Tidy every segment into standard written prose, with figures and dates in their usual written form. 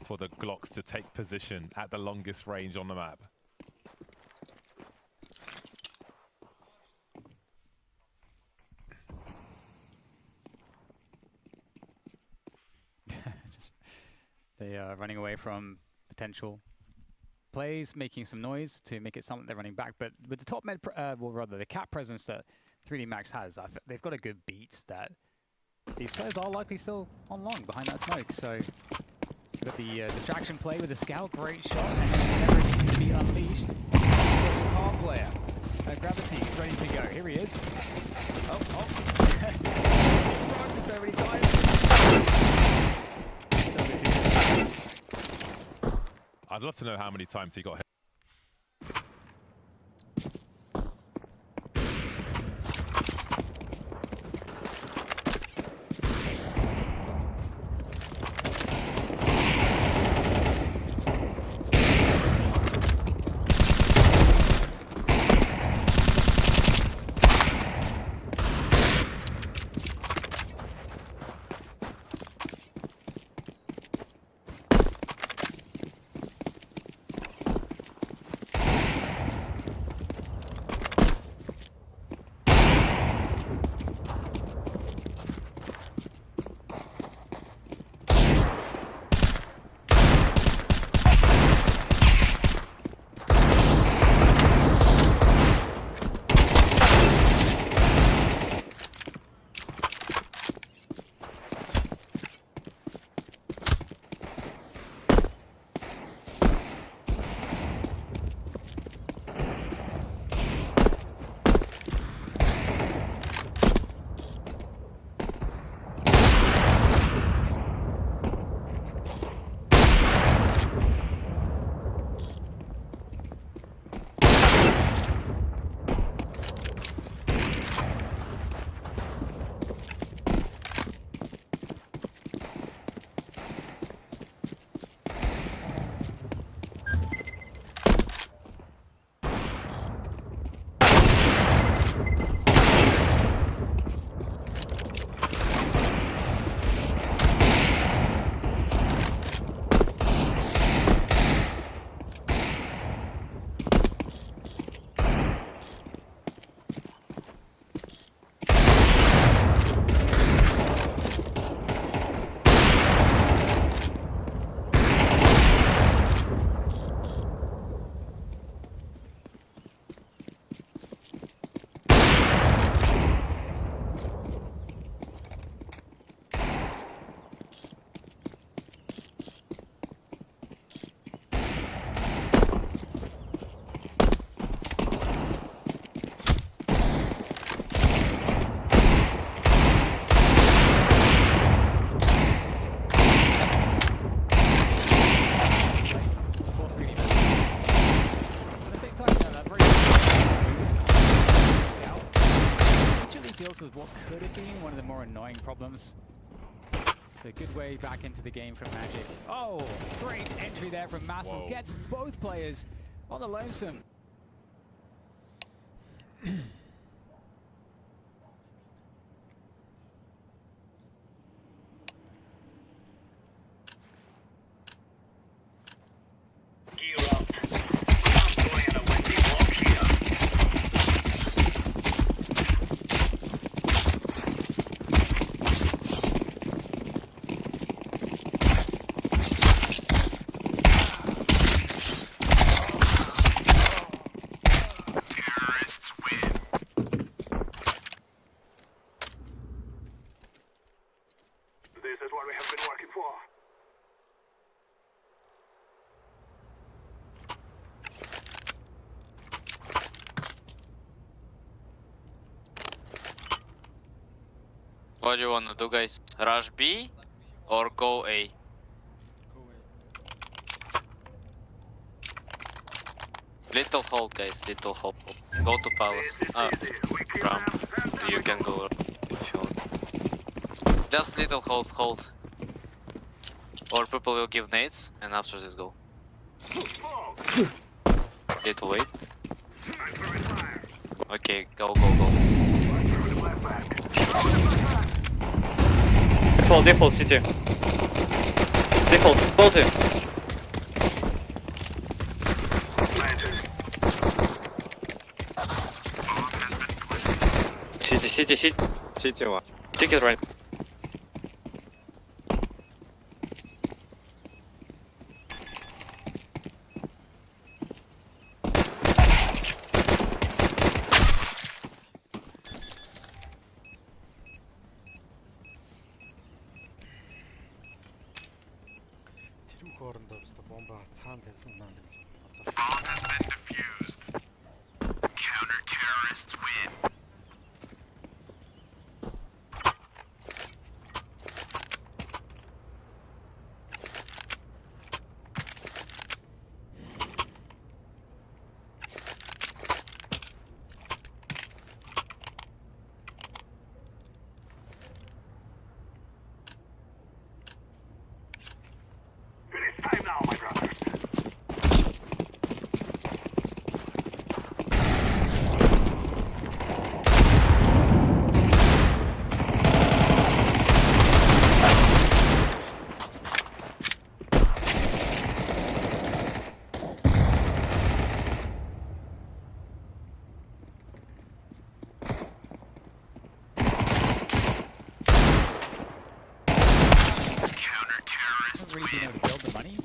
for the Glocks to take position at the longest range on the map. They are running away from potential plays, making some noise to make it sound like they're running back. But with the top med, well, rather the cap presence that 3D Max has, they've got a good beat that these players are likely still on long behind that smoke. So got the distraction play with the scout, great shot, and whenever it needs to be unleashed, the car player, Gravity is ready to go. Here he is. Oh. So many times. I'd love to know how many times he got hit. With what could have been one of the more annoying problems. It's a good way back into the game from Magic. Oh, great entry there from Massel. Whoa. Gets both players on the lonesome. This is what we have been working for. What do you want to do, guys? Rush B or go A? Little hold, guys, little hold. Go to palace. Ram. You can go if you want. Just little hold. Or people will give nades and after this go. Little wait. Okay, go. Default, city. Default, 40. City one. Ticket right. тэрүүх хоорондоо өстө бомба цаана тавилан унаа гэдэг. Really being able to build the money.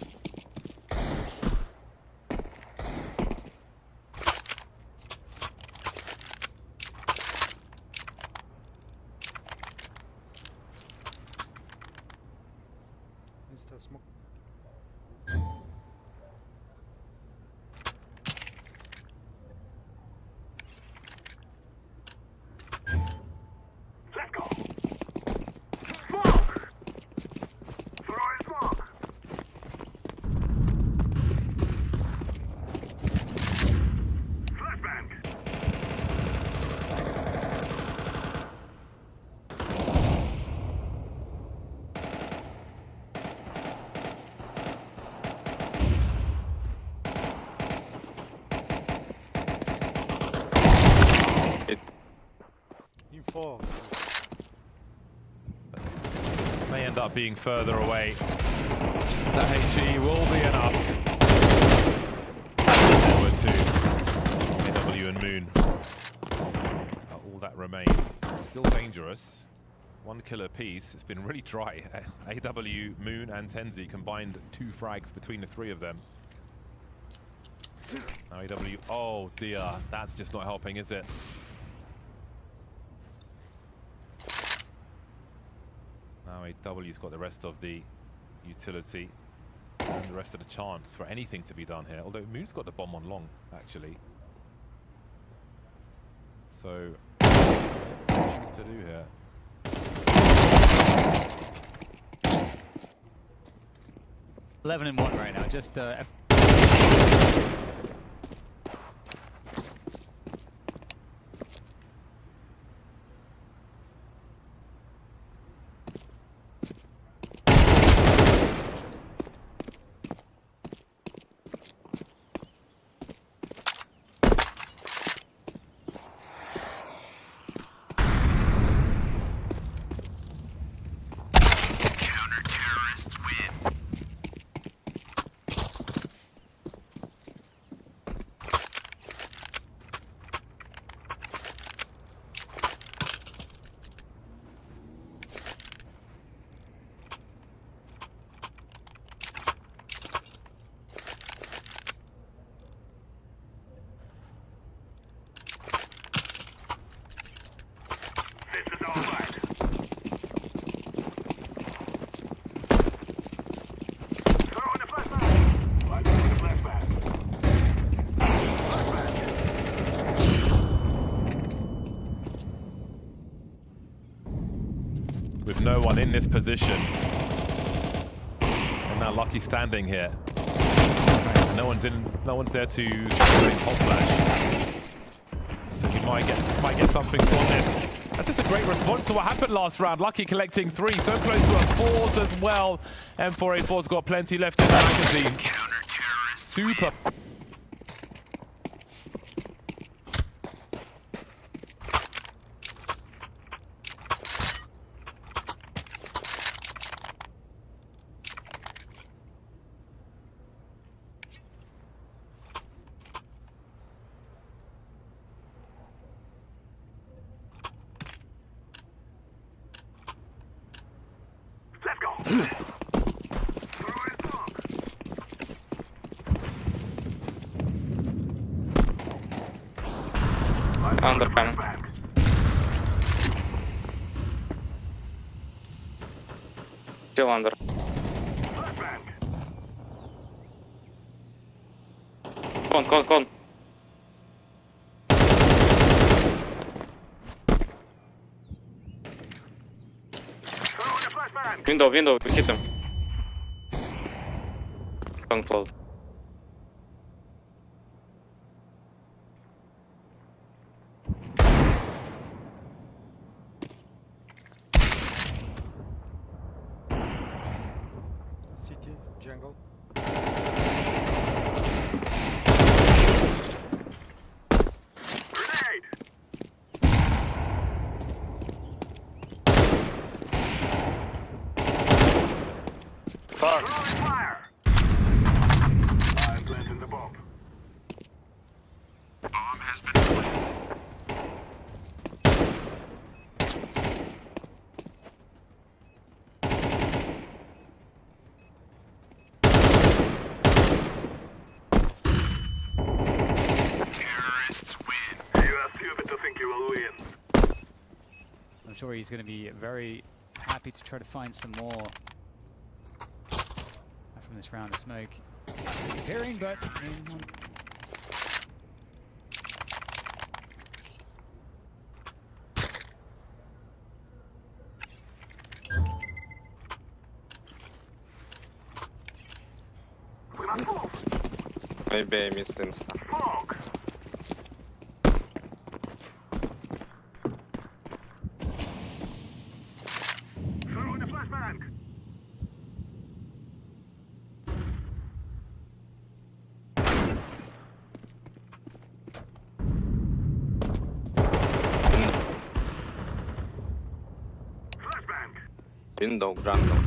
Insta smoke. Info. May end up being further away. That HE will be enough. Forward to AW and Moon. All that remain. Still dangerous. One kill apiece. It's been really dry. AW, Moon and Tenzi combined 2 frags between the 3 of them. Now AW, oh dear, that's just not helping, is it? Now AW's got the rest of the utility and the rest of the chance for anything to be done here. Although Moon's got the bomb on long, actually. So, what should choose to do here? 11-1 right now. Just with no one in this position. And now Lucky standing here. No one's there to hot flash. So he might get something from this. That's just a great response to what happened last round. Lucky collecting 3, so close to a 4th as well. M4A4's got plenty left in the magazine. Super. Under coming. Still under. Con. Window, we hit him. Con close. City, jungle. I'm sure he's going to be very happy to try to find some more from this round of smoke. Disappearing, but Maybe I missed insta. Window, random.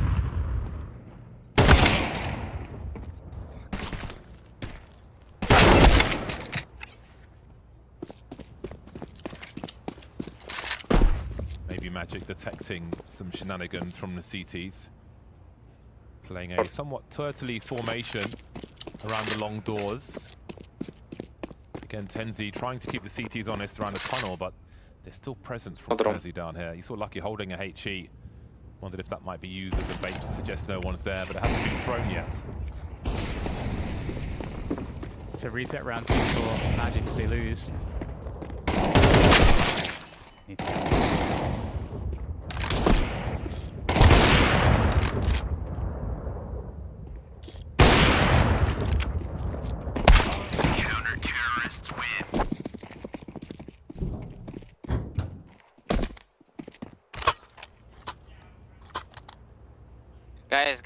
Maybe Magic detecting some shenanigans from the CTs. Playing a somewhat turtley formation around the long doors. Again, Tenzi trying to keep the CTs honest around the tunnel, but there's still presence from Tenzi down here. You saw Lucky holding a HE. Wondered if that might be used as a bait to suggest no one's there, but it hasn't been thrown yet. So reset round 2 for Magic if they lose. Counter-terrorists win. Guys.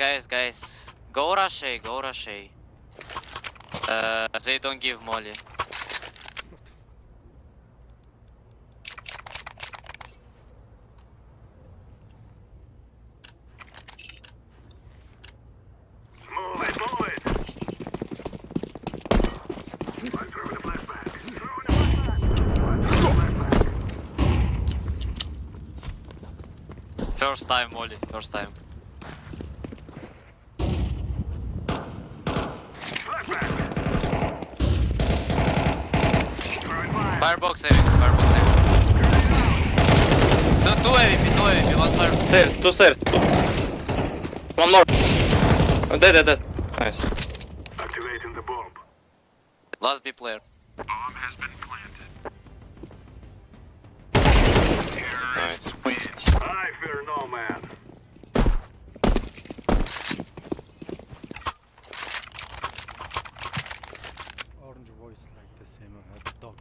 Go rush A, go rush A. They don't give molly. First time molly, first time. Firebox heavy, firebox heavy. Two heavy, one firebox. Stairs, 2 stairs. One more. Oh, dead. Nice. Activating the bomb. Last B player. Bomb has been planted. Nice. Terrorists win. I fear no man. Orange voice like the same dog.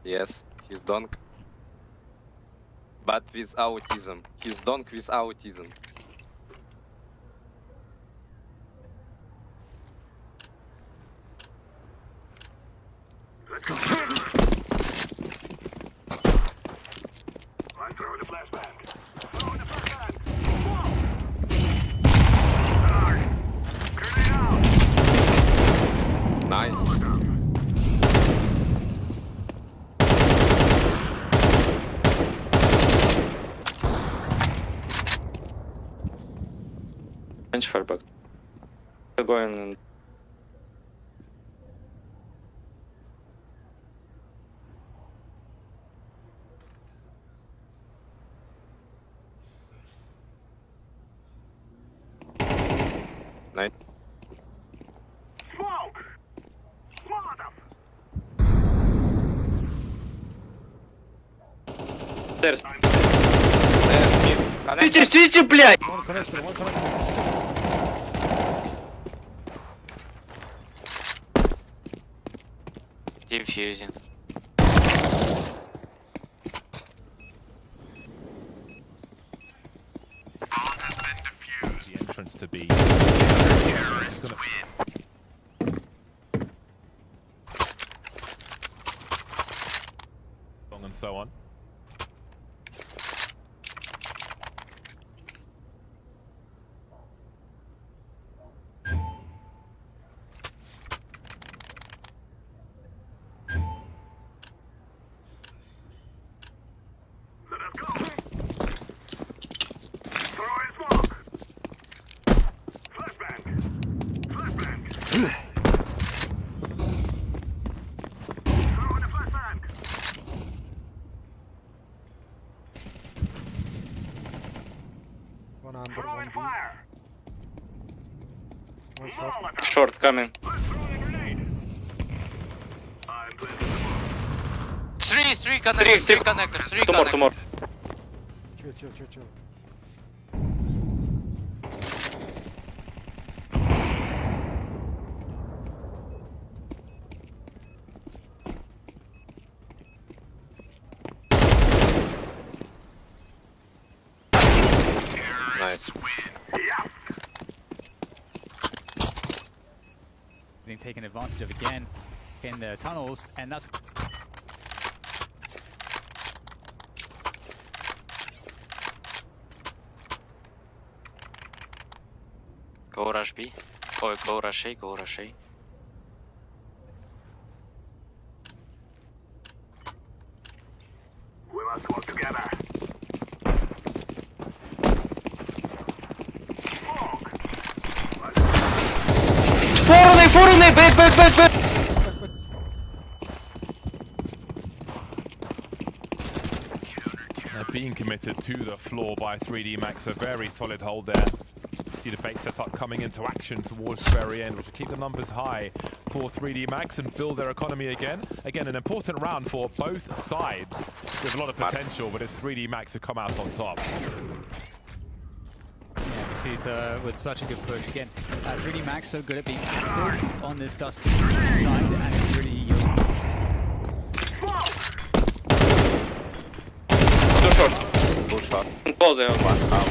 Yes, he's donk. But with autism. He's donk with autism. Let's go. I'm throwing a flashbang. Throwing a flashbang. Dark. Grenade out. Nice. Bench fireback. We're going and Nice. Smoke! Molotov! There's. Connector. Сити, сити, блядь! One connector, one connector. Defusing. The entrance to B. It's gonna- Long and so on. Let us go! Throw in smoke! Flashbang! Flashbang! Throw in a flashbang! One under, Throw one in B. fire! One shot. Molotov! Short coming. Let's throw in a grenade! I'm planting the bomb. Three connectors, three connectors, three Two more, connectors. two more. Chill, chill, chill, chill. Nice. Yeah! Being taken advantage of again in the tunnels, and that's Go rush B. Oh, go rush A, go rush A. We must work together. Four in A, back, back, back, back! Being committed to the floor by 3D Max, a very solid hold there. See the bait setup coming into action towards the very end, which will keep the numbers high for 3D Max and build their economy again. Again, an important round for both sides. There's a lot of potential, but it's 3D Max who come out on top. yeah, we see it with such a good push again. 3D Max so good at being active on this Dust 2 side, and it's really Too short. Too short. Both there, one out.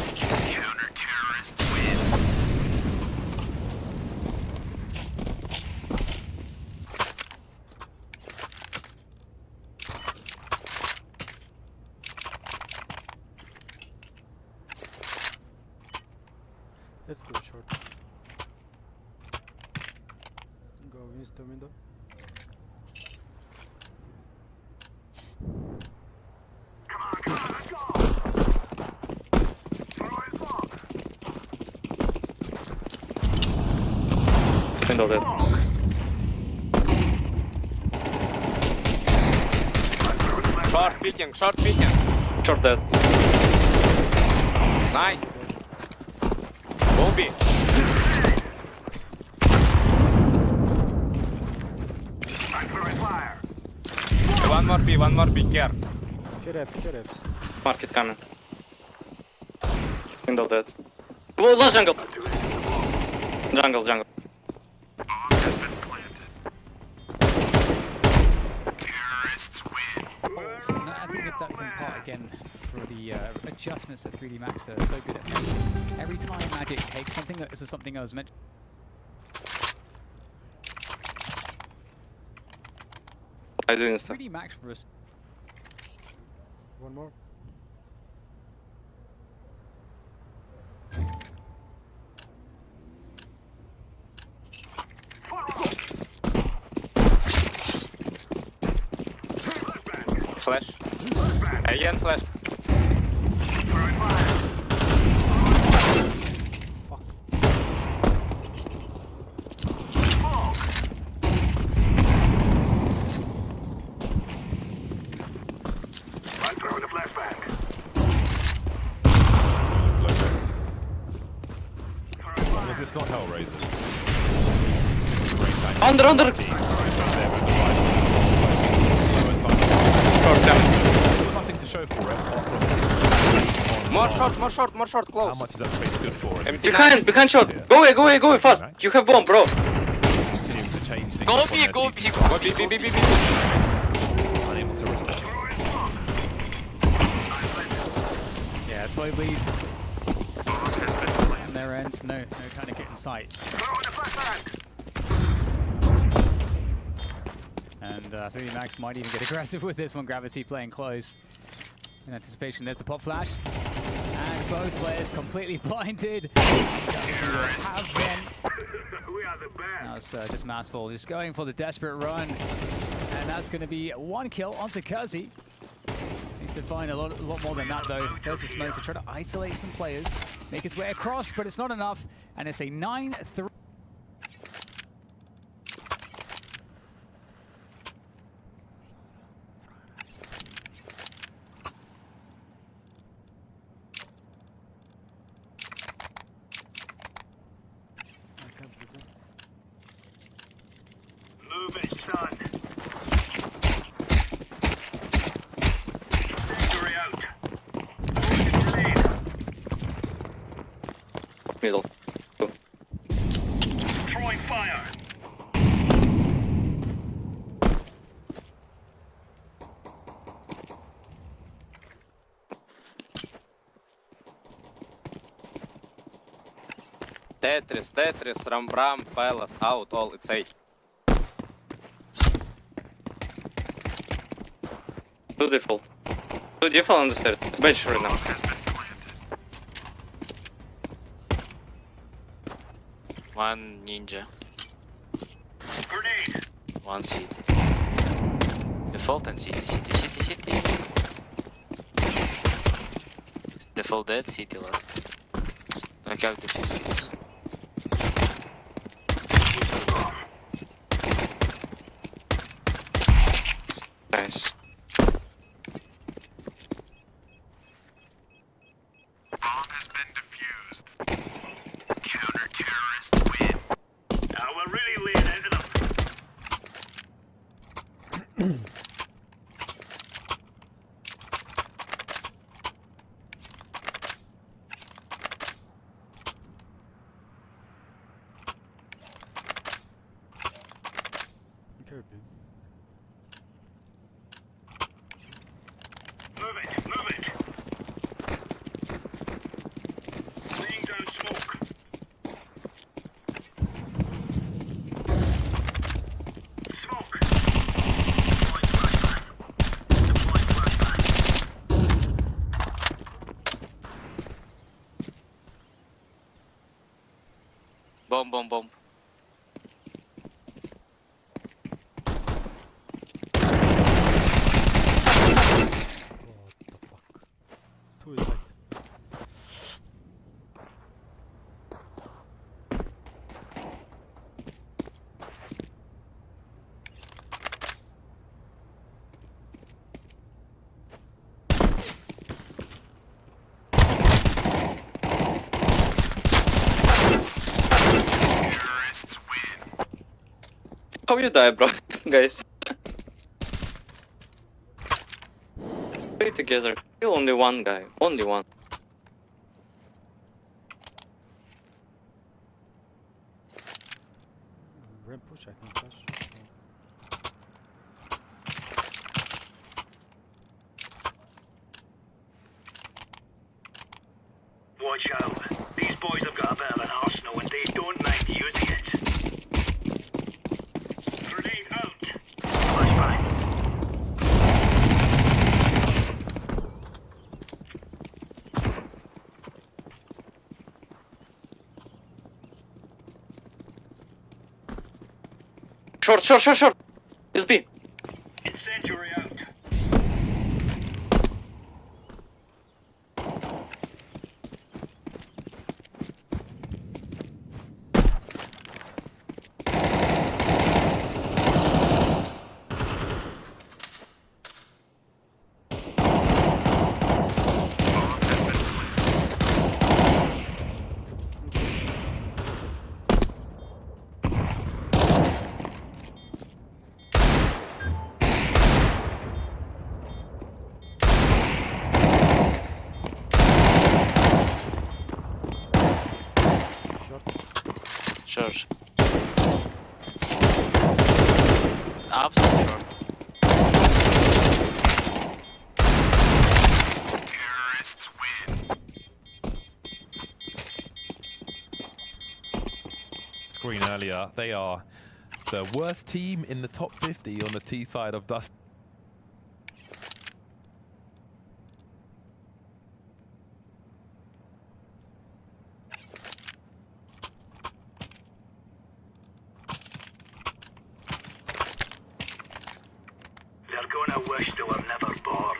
Let's go short. Go insta window. Window dead. Short peeking, short peeking. Short dead. Nice. Bombi. I'm throwing fire! One more B, care. Kereps, kereps. Market coming. Window dead. Well, last jungle. Jungle, jungle. No, I think that's in part again for the adjustments that 3D Max are so good at making. Every time Magic takes something, this is something I was mentioning. I do insta. 3D Max for us. One more. Flash. Again flash. Throwing fire! I'm throwing a flashbang. Was this not Hellraiser? Under. Short, damn. Nothing to show for it. More short, How close. much is that space good for? It? Empty Behind short. Go away, fast. You have bomb, bro. Continuing to change things. Go up on B, their go CT. B, Go B. Unable to respond. Yeah, slow bleed. On their ends, no trying to get in sight. And 3D Max might even get aggressive with this one. Gravity playing close. In anticipation, there's the pop flash. And both players completely blinded. Have been. We are the best. Now it's just Massful just going for the desperate run. And that's going to be 1 kill onto Kazi. Needs to find a lot more than that though. There's the smoke to try to isolate some players. Make his way across, but it's not enough. And it's a 9-3. Move it, son. Incendiary out. Grenade. Middle. Go. Throwing fire. Tetris, Ram, Palace, out, all, it's 8. Two default on the stairs. It's bench right now. One ninja, Grenade. one city. Default and city. Default dead, city last. I have the physics. Nice. We're really laying into them. Could be. Move it. Laying down smoke. Smoke. Deploying flashbang. Bomb. What the fuck? Two is side. How you die, bro? Guys. Play together. Kill only one guy. Only one. Ramp push, I can flash. Watch out. These boys have got a bit of an arsenal and they don't mind using it. Grenade out. Flashbang. Short. It's B. Incendiary out. Sure. Absolute short. Terrorists win. Screen earlier, they are the worst team in the top 50 on the T side of Dust. They're gonna wish they were never born.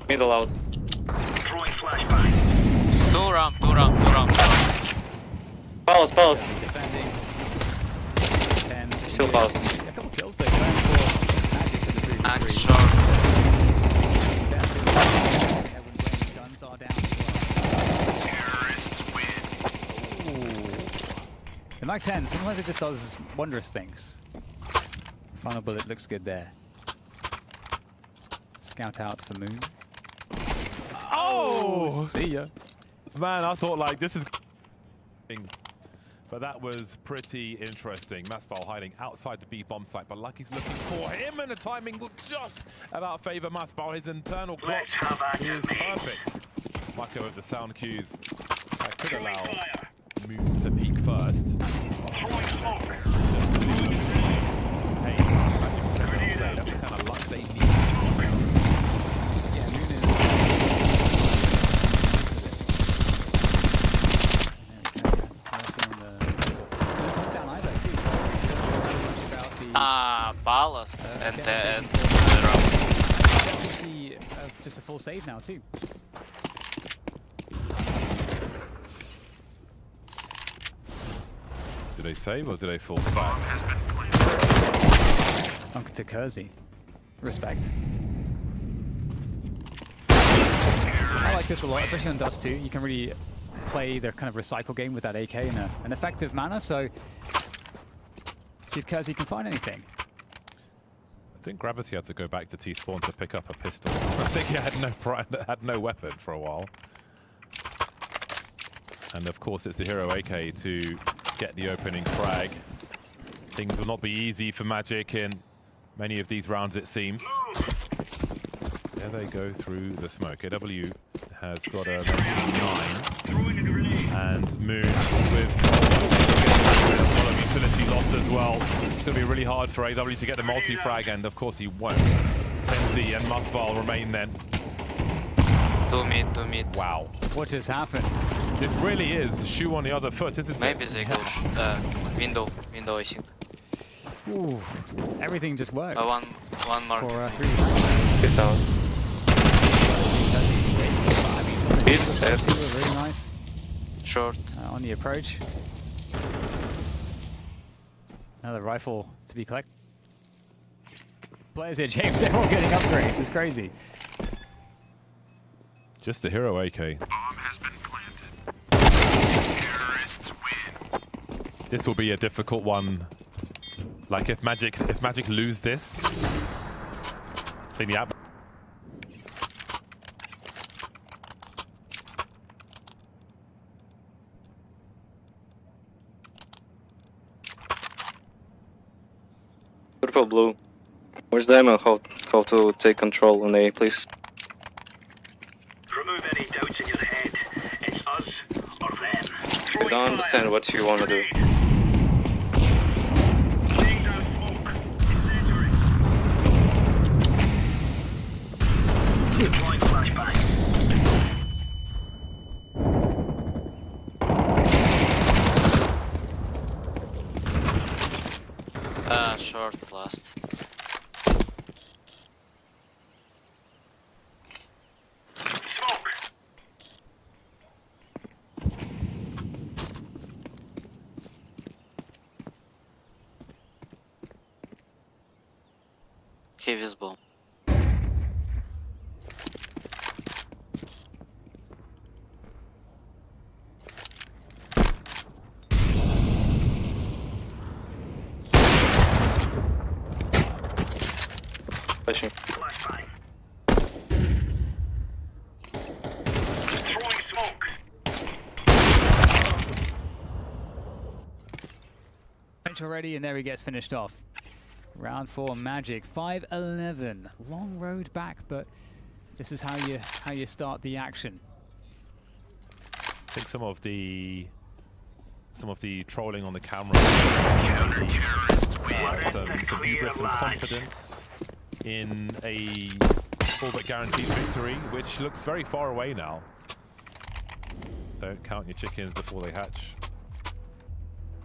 Middle out. Throwing flashbang. Two ramp. Palace. Defending. 10. Still palace. A couple kills there. Going for Magic for the 3v3. Max short. When guns are down as well. Terrorists win. Ooh. The Mag 10, sometimes it just does wondrous things. Final bullet looks good there. Scout out for Moon. Oh! See ya. Man, I thought like this is... But that was pretty interesting. Masval hiding outside the B bomb site, but Lucky's looking for him, and the timing will just about favor Masval. His internal clock Let's have at is it, mates. perfect. Mako with the sound cues. That could allow Moon to peek first. Throwing smoke. Hey, that's the kind of luck they need. Yeah, Moon is. Down either too. So about the Palace and okay, ramp. definitely see just a full save now too. Do they save or do they fall back? Has been planted. Dunk to Kersey. Respect. I like this a lot, especially on Dust 2. You can really play the kind of recycle game with that AK in an effective manner, so see if Kersey can find anything. I think Gravity had to go back to T-spawn to pick up a pistol. I think he had no weapon for a while. And of course it's the Hero AK to get the opening frag. Things will not be easy for Magic in many of these rounds, it seems. There they go through the smoke. AW has got a 9. Throwing a grenade. And Moon with a lot of utility loss as well. It's going to be really hard for AW to get the multi-frag, and of course he won't. Tenzi and Musval remain then. 2 mid. Wow. What just happened? This really is shoe on the other foot, isn't it? Maybe they go window, I think. Ooh, everything just worked. One mark. For 3. Get down. It's dead. Very nice Short. on the approach. Another rifle to be collected. Players here, James, they're all getting upgrades. It's crazy. Just the Hero AK. Bomb has been planted. Terrorists win. This will be a difficult one. Like if Magic lose this, see the app. Purple blue. Where's the ammo? How to take control on A, please? Remove any doubts in your head. It's us or them. I don't understand what you want to do. Laying down smoke. Incendiary. Deploying flashbang. Short last. Smoke. Heavy's bomb. Flashing. Flashbang. smoke. Bench already, and there he gets finished off. Round 4, Magic 5-11. Long road back, but this is how you start the action. I think some of the trolling on the camera, some hubris and confidence in a all but guaranteed victory, which looks very far away now. Don't count your chickens before they hatch.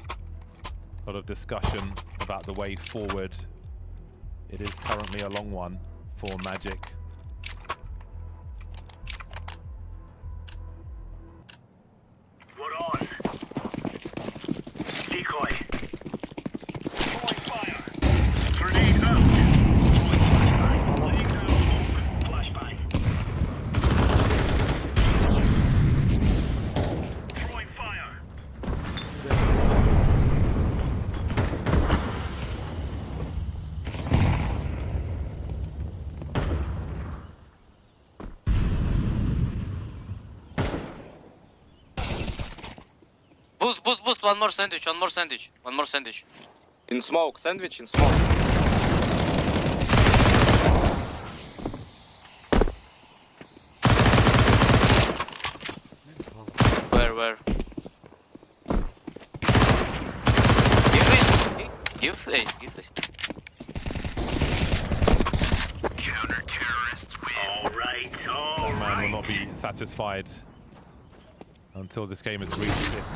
A lot of discussion about the way forward. It is currently a long one for Magic. We're on. Decoy. Throwing fire. Grenade out. Laying down smoke. Flashbang. Throwing fire. Boost, boost, boost. One more sandwich, one more sandwich, one more sandwich. In smoke, sandwich in smoke. Where? Give this. Counter-terrorists win. All right. That man will not be satisfied until this game has reached its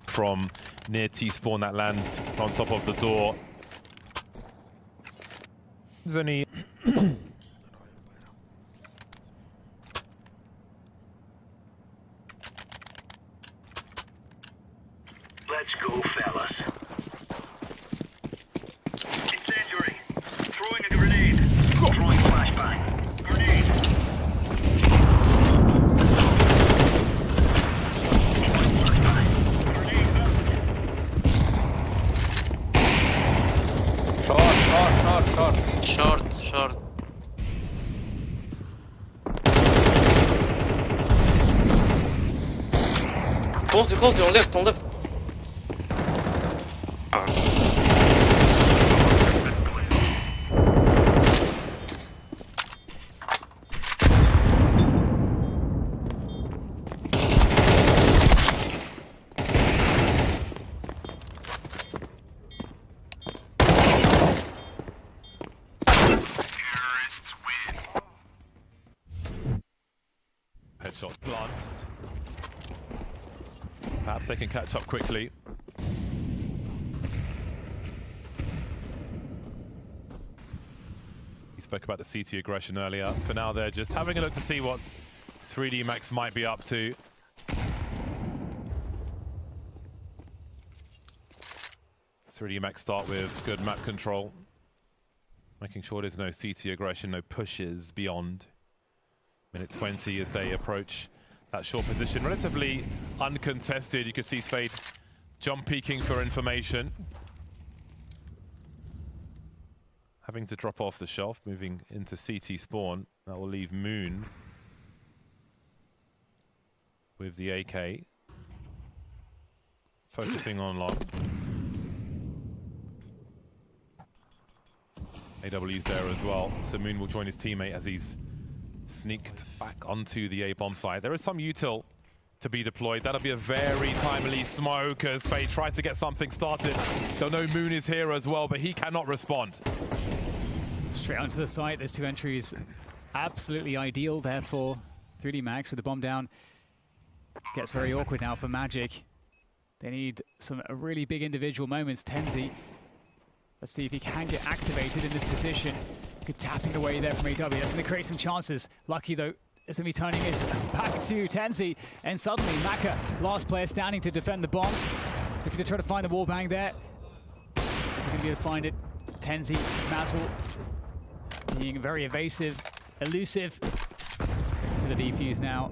from near T-spawn that lands on top of the door. There's only Let's go, fellas. Incendiary. Throwing a grenade. Throwing flashbang. Grenade. Throwing flashbang. Grenade out. Short. Close, on left. headshot glance. Perhaps they can catch up quickly. He spoke about the CT aggression earlier. For now, they're just having a look to see what 3D Max might be up to. 3D Max start with good map control, making sure there's no CT aggression, no pushes beyond. Minute 20 as they approach that short position. Relatively uncontested. You can see Spade jump peeking for information. Having to drop off the shelf, moving into CT spawn. That will leave Moon with the AK. Focusing on long. AW's there as well, so Moon will join his teammate as he's sneaked back onto the A-bomb side. There is some util to be deployed. That'll be a very timely smoke as Spade tries to get something started. They'll know Moon is here as well, but he cannot respond. Straight onto the site, there's two entries. Absolutely ideal there for 3D Max with the bomb down. Gets very awkward now for Magic. They need some really big individual moments. Tenzi, let's see if he can get activated in this position. Good tapping away there from AW. That's going to create some chances. Lucky though, it's going to be turning it back to Tenzi. And suddenly Maka, last player standing to defend the bomb. Looking to try to find the wall bang there. Is he going to be able to find it? Tenzi, Mazel, being very evasive, elusive. For the defuse now.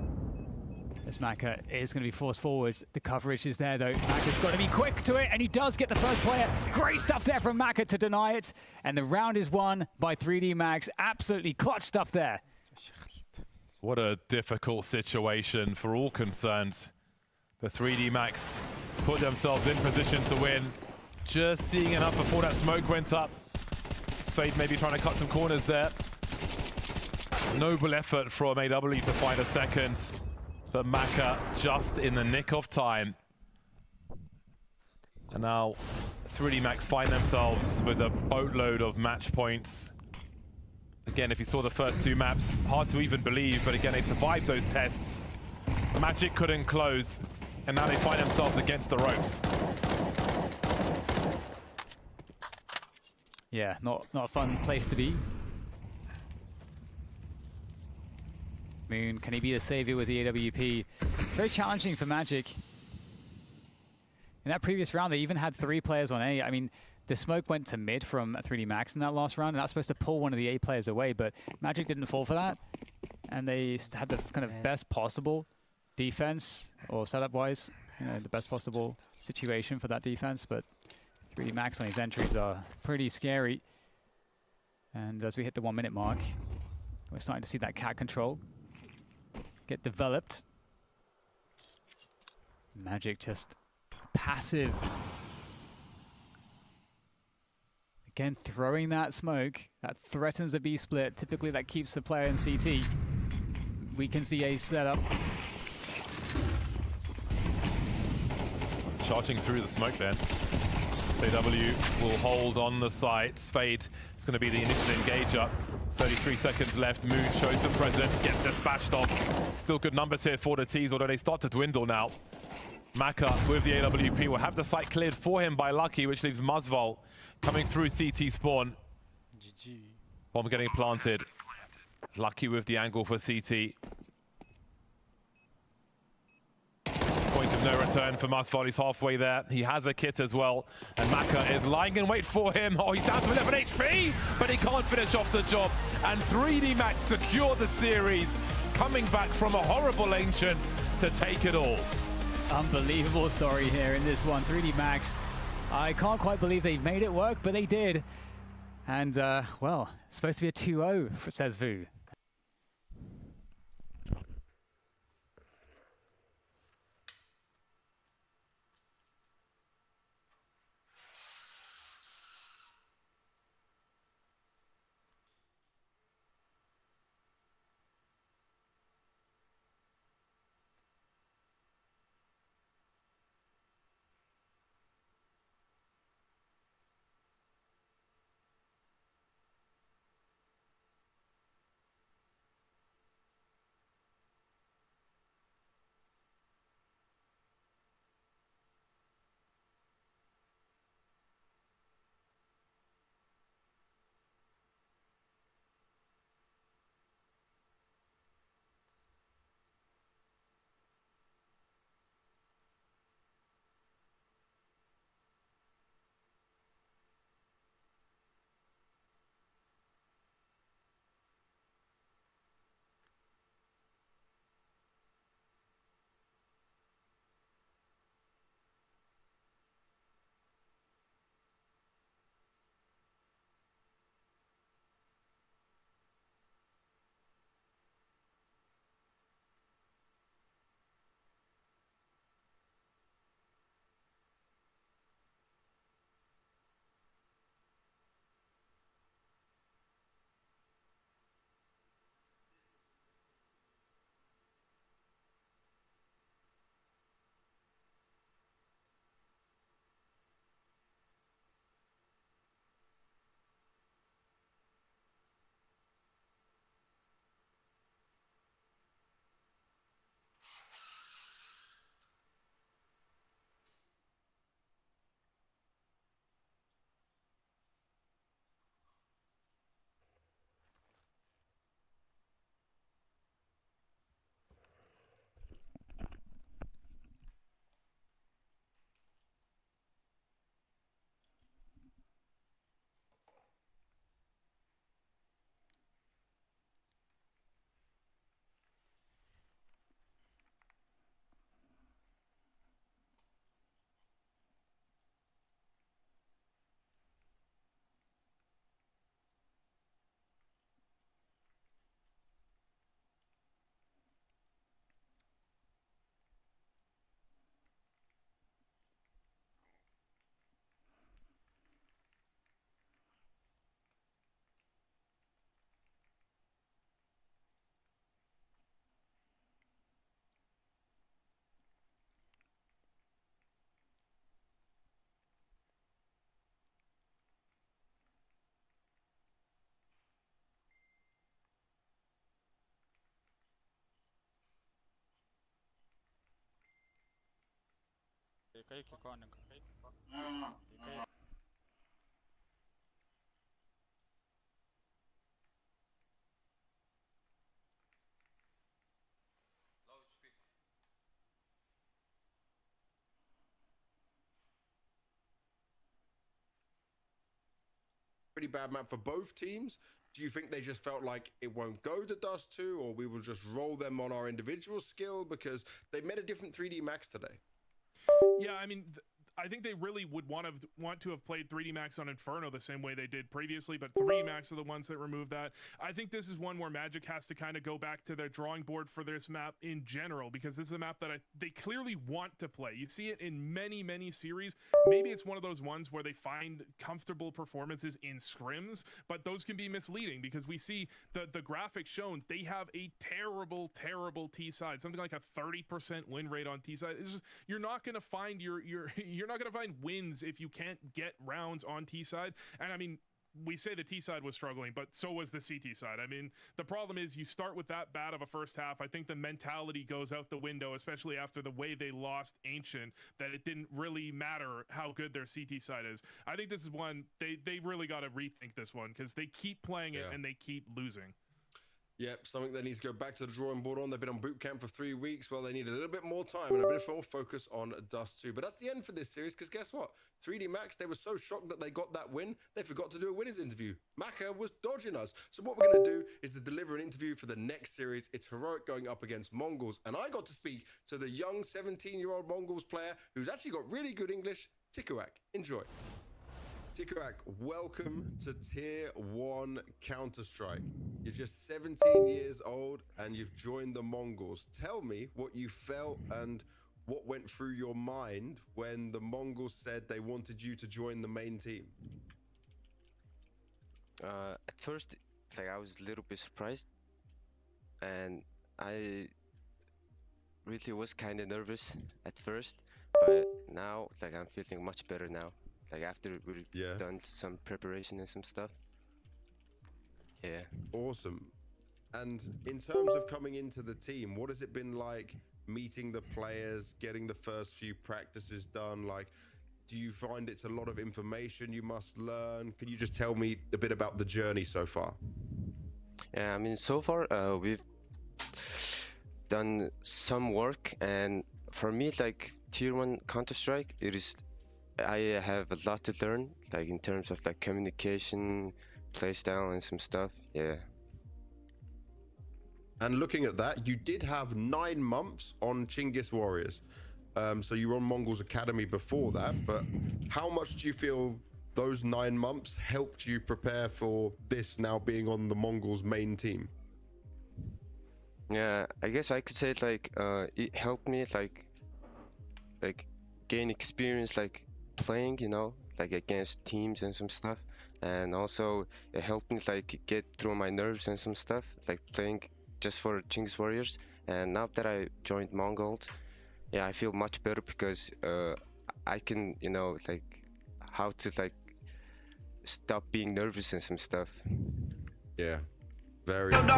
This Maka is going to be forced forwards. The coverage is there though. Maka's got to be quick to it, and he does get the first player. Great stuff there from Maka to deny it. And the round is won by 3D Max. Absolutely clutch stuff there. What a difficult situation for all concerned. The 3D Max put themselves in position to win. Just seeing enough before that smoke went up. Spade maybe trying to cut some corners there. Noble effort from AW to find a second. But Maka just in the nick of time. And now 3D Max find themselves with a boatload of match points. Again, if you saw the first two maps, hard to even believe, but again, they survived those tests. Magic couldn't close, and now they find themselves against the ropes. Yeah, not a fun place to be. Moon, can he be the savior with the AWP? It's very challenging for Magic. In that previous round, they even had 3 players on A. I mean, the smoke went to mid from 3D Max in that last round, and that's supposed to pull one of the A players away, but Magic didn't fall for that. And they had the kind of best possible defense, or setup-wise, you know, the best possible situation for that defense, but 3D Max on his entries are pretty scary. And as we hit the 1 minute mark, we're starting to see that cat control get developed. Magic just passive. Again, throwing that smoke, that threatens the B split. Typically that keeps the player in CT. We can see a setup. Charging through the smoke then. AW will hold on the site. Spade is going to be the initial engager. 33 seconds left. Moon shows some presence, gets dispatched off. Still good numbers here for the T's, although they start to dwindle now. Maka with the AWP will have the site cleared for him by Lucky, which leaves Muzzval coming through CT spawn. GG. Bomb getting planted. Lucky with the angle for CT. Point of no return for Muzzval. He's halfway there. He has a kit as well. And Maka is lying in wait for him. Oh, he's down to 11 HP, but he can't finish off the job. And 3D Max secure the series, coming back from a horrible Ancient to take it all. Unbelievable story here in this one. 3D Max, I can't quite believe they made it work, but they did. And, well, it's supposed to be a 2-0, says Vu. Pretty bad map for both teams. Do you think they just felt like it won't go to Dust 2, or we will just roll them on our individual skill because they met a different 3D Max today? Yeah, I mean, I think they really would want to have played 3D Max on Inferno the same way they did previously, but 3D Max are the ones that removed that. I think this is one where Magic has to kind of go back to their drawing board for this map in general, because this is a map that they clearly want to play. You see it in many, many series. Maybe it's one of those ones where they find comfortable performances in scrims, but those can be misleading because we see the graphics shown. They have a terrible, terrible T side, something like a 30% win rate on T side. It's just, you're not going to find you're not going to find wins if you can't get rounds on T side. And I mean, we say the T side was struggling, but so was the CT side. I mean, the problem is you start with that bad of a first half. I think the mentality goes out the window, especially after the way they lost Ancient, that it didn't really matter how good their CT side is. I think this is one, they really got to rethink this one because they keep playing it and they keep losing. Yep, something they need to go back to the drawing board on. They've been on boot camp for 3 weeks. Well, they need a little bit more time and a bit more focus on Dust 2. But that's the end for this series, because guess what? 3D Max, they were so shocked that they got that win, they forgot to do a winners interview. Maka was dodging us. So what we're going to do is to deliver an interview for the next series. It's Heroic going up against Mongolz. And I got to speak to the young 17-year-old Mongolz player who's actually got really good English, Tikuak. Enjoy. Tikuak, welcome to Tier 1 Counter-Strike. You're just 17 years old and you've joined the Mongolz. Tell me what you felt and what went through your mind when the Mongolz said they wanted you to join the main team. At first, like, I was a little bit surprised, and I really was kind of nervous at first, but now, like, I'm feeling much better now. Like, after we've done some preparation and some stuff. Yeah. Awesome. And in terms of coming into the team, what has it been like meeting the players, getting the first few practices done? Like, do you find it's a lot of information you must learn? Can you just tell me a bit about the journey so far? Yeah, I mean, so far we've done some work, and for me, like, Tier 1 Counter-Strike, I have a lot to learn, like, in terms of, like, communication, playstyle, and some stuff. Yeah. And looking at that, you did have 9 months on Chinggis Warriors. So you were on Mongolz Academy before that, but how much do you feel those 9 months helped you prepare for this now being on the Mongolz main team? Yeah, I guess I could say, like, it helped me, like gain experience, like, playing, you know, like, against teams and some stuff. And also it helped me, like, get through my nerves and some stuff, like, playing just for Chinggis Warriors. And now that I joined Mongolz, yeah, I feel much better because I can, you know, like, how to, like, stop being nervous and some stuff. Yeah, very good.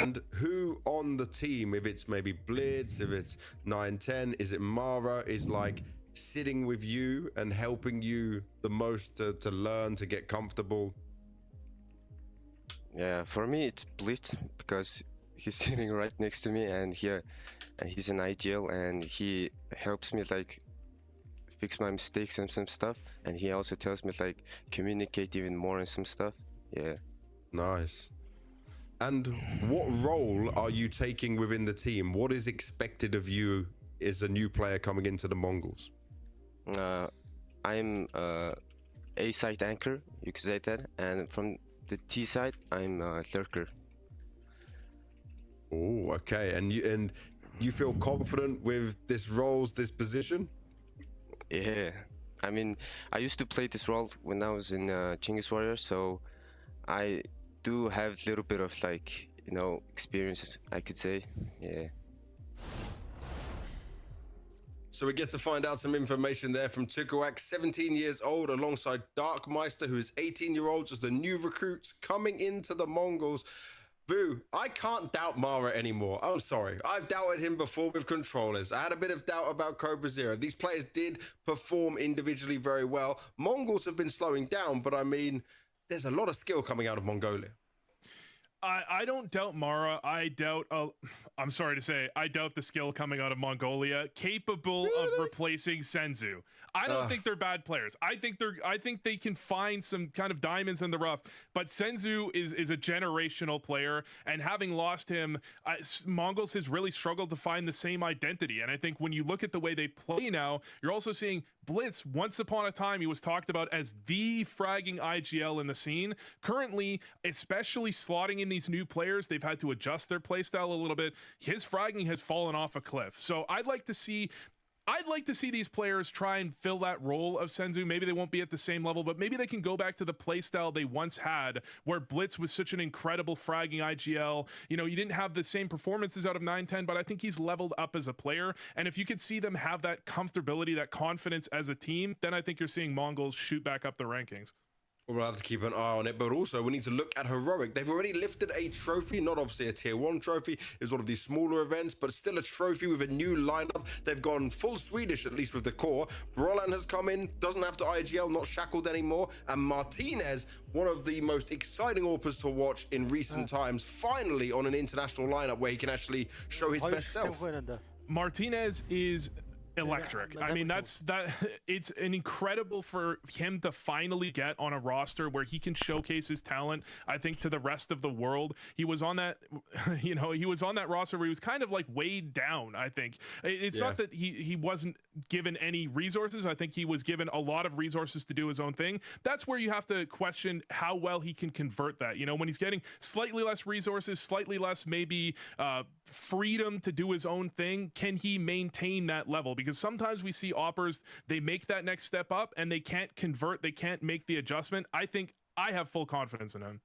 And who on the team, if it's maybe Blitz, if it's 910, is it Mara, is, like, sitting with you and helping you the most to learn, to get comfortable? Yeah, for me it's Blitz, because he's sitting right next to me, and he's an IGL, and he helps me, like, fix my mistakes and some stuff, and he also tells me, like, communicate even more and some stuff. Yeah. Nice. And what role are you taking within the team? What is expected of you as a new player coming into the Mongolz? I'm A side anchor, you could say that, and from the T side, I'm lurker. Oh, okay. And you feel confident with this roles, this position? Yeah, I mean, I used to play this role when I was in Chinggis Warriors, so I do have a little bit of, like, you know, experience, I could say. Yeah. So we get to find out some information there from Tikuak, 17 years old, alongside Darkmeister, who is 18-year-old, just the new recruits coming into the Mongolz. Boo, I can't doubt Mara anymore. I'm sorry. I've doubted him before with controllers. I had a bit of doubt about Cobra Zero. These players did perform individually very well. Mongols have been slowing down, but I mean, there's a lot of skill coming out of Mongolia. I don't doubt Mara. I doubt, I'm sorry to say, I doubt the skill coming out of Mongolia, capable of replacing Senzu. I don't think they're bad players. I think they can find some kind of diamonds in the rough, but Senzu is a generational player, and having lost him, Mongolz has really struggled to find the same identity. And I think when you look at the way they play now, you're also seeing Blitz. Once upon a time, he was talked about as the fragging IGL in the scene. Currently, especially slotting in these new players, they've had to adjust their playstyle a little bit. His fragging has fallen off a cliff. So I'd like to see these players try and fill that role of Senzu. Maybe they won't be at the same level, but maybe they can go back to the playstyle they once had, where Blitz was such an incredible fragging IGL. You know, you didn't have the same performances out of 910, but I think he's leveled up as a player. And if you could see them have that comfortability, that confidence as a team, then I think you're seeing Mongolz shoot back up the rankings. We'll have to keep an eye on it, but also we need to look at Heroic. They've already lifted a trophy, not obviously a tier 1 trophy. It was one of these smaller events, but still a trophy with a new lineup. They've gone full Swedish, at least with the core. Brolan has come in, doesn't have to IGL, not shackled anymore. And Martinez, one of the most exciting AWPers to watch in recent times, finally on an international lineup where he can actually show his best self. Martinez is electric. I mean, it's an incredible for him to finally get on a roster where he can showcase his talent, I think, to the rest of the world. He was on that, you know, he was on that roster where he was kind of like weighed down, I think. It's not that he wasn't given any resources. I think he was given a lot of resources to do his own thing. That's where you have to question how well he can convert that. You know, when he's getting slightly less resources, slightly less maybe freedom to do his own thing, can he maintain that level? Because sometimes we see AWPers, they make that next step up and they can't convert, they can't make the adjustment. I think I have full confidence in him.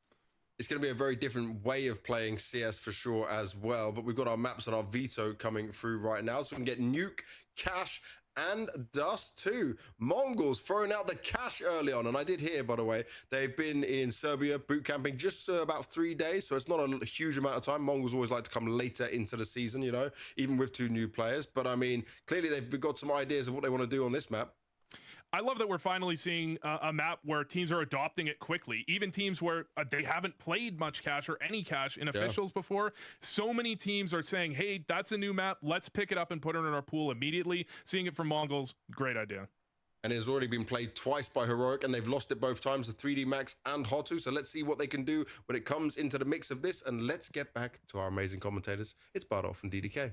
It's going to be a very different way of playing CS for sure as well. But we've got our maps and our veto coming through right now. So we can get Nuke, Cash, and Dust too. Mongolz throwing out the cash early on. And I did hear, by the way, they've been in Serbia boot camping just about 3 days. So it's not a huge amount of time. Mongolz always like to come later into the season, you know, even with 2 new players. But I mean, clearly they've got some ideas of what they want to do on this map. I love that we're finally seeing a map where teams are adopting it quickly. Even teams where they haven't played much cash or any cash in officials before. So many teams are saying, hey, that's a new map. Let's pick it up and put it in our pool immediately. Seeing it from Mongolz, great idea. And it has already been played twice by Heroic, and they've lost it both times to 3D Max and Hotu. So let's see what they can do when it comes into the mix of this. And let's get back to our amazing commentators. It's Bardoff and DDK.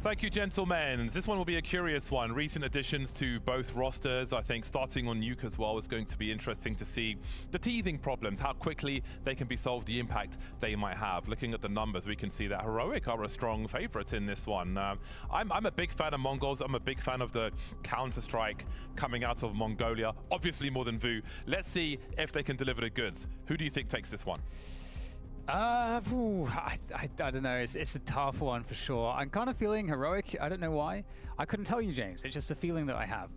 Thank you, gentlemen. This one will be a curious one. Recent additions to both rosters. I think starting on Nuke as well is going to be interesting to see the teething problems, how quickly they can be solved, the impact they might have. Looking at the numbers, we can see that Heroic are a strong favorite in this one. I'm a big fan of Mongolz. I'm a big fan of the Counter-Strike coming out of Mongolia, obviously more than Vu. Let's see if they can deliver the goods. Who do you think takes this one? I don't know. It's a tough one for sure. I'm kind of feeling Heroic. I don't know why. I couldn't tell you, James. It's just a feeling that I have.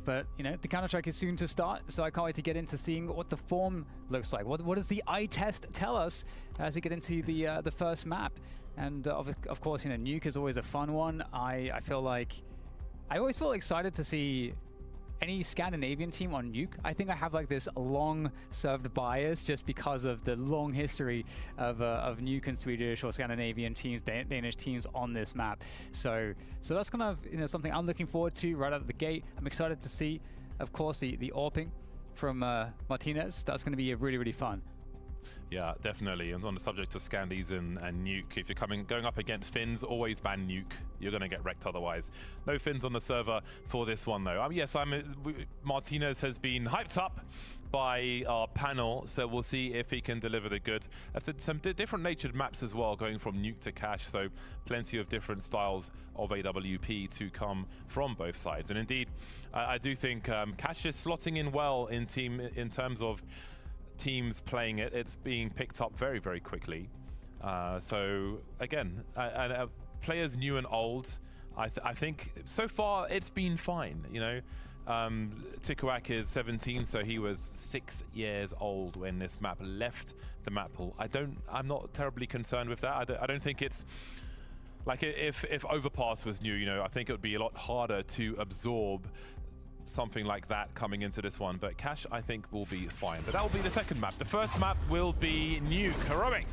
But, you know, the Counter-Strike is soon to start, so I can't wait to get into seeing what the form looks like. What does the eye test tell us as we get into the first map? And, of course, you know, Nuke is always a fun one. I always feel excited to see any Scandinavian team on Nuke. I think I have like this long-served bias just because of the long history of Nuke and Swedish or Scandinavian teams, Danish teams on this map. So that's kind of, you know, something I'm looking forward to right out of the gate. I'm excited to see, of course, the AWPing from Martinez. That's going to be really, really fun. Yeah, definitely. And on the subject of Scandies and Nuke, if you're going up against Finns, always ban Nuke. You're going to get wrecked otherwise. No Finns on the server for this one, though. Yes, Martinez has been hyped up by our panel, so we'll see if he can deliver the goods. Some different natured maps as well, going from Nuke to Cash, so plenty of different styles of AWP to come from both sides. And indeed, I do think Cash is slotting in well in terms of teams playing it. It's being picked up very, very quickly. So again, players new and old, I think so far it's been fine. You know, Tikuak is 17, so he was 6 years old when this map left the map pool. I'm not terribly concerned with that. I don't think it's like if Overpass was new, you know, I think it would be a lot harder to absorb something like that coming into this one. But Cash, I think, will be fine. But that will be the second map. The first map will be new Heroic.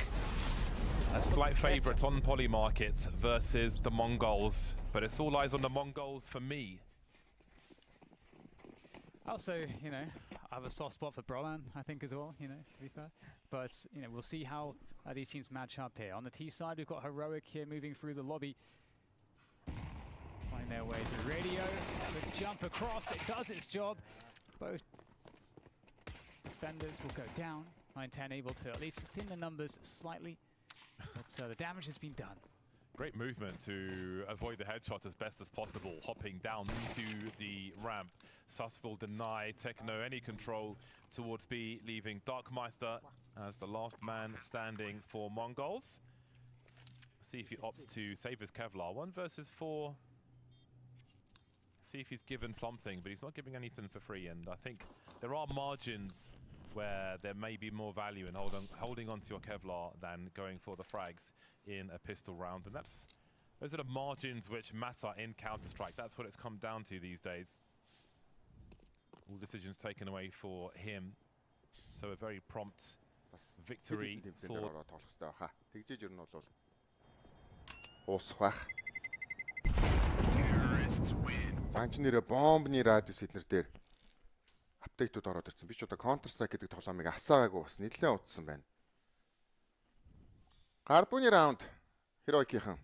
A slight favourite on Poly Market versus the Mongolz. But it's all eyes on the Mongolz for me. Also, you know, I have a soft spot for Brolan, I think, as well, you know, to be fair. But, you know, we'll see how these teams match up here. On the T side, we've got Heroic here moving through the lobby. Find their way through radio. The jump across, it does its job. Both defenders will go down. 9-10 able to at least thin the numbers slightly. But the damage has been done. Great movement to avoid the headshot as best as possible, hopping down into the ramp. Sus will deny Techno any control towards B, leaving Darkmeister as the last man standing for Mongolz. See if he opts to save his Kevlar. 1 versus 4. See if he's given something, but he's not giving anything for free. And I think there are margins where there may be more value in holding onto your Kevlar than going for the frags in a pistol round. And those are the margins which matter in Counter-Strike. That's what it's come down to these days. All decisions taken away for him. So a very prompt victory for... Санчнэрэ бомбны радиус эднэр дээр апдейтууд ороод ирсэн. Би ч одоо Counter-Strike гэдэг тоглоомыг асаагаагүй бас нэлээд утсан байна. Гарбуны раунд Heroic-ийн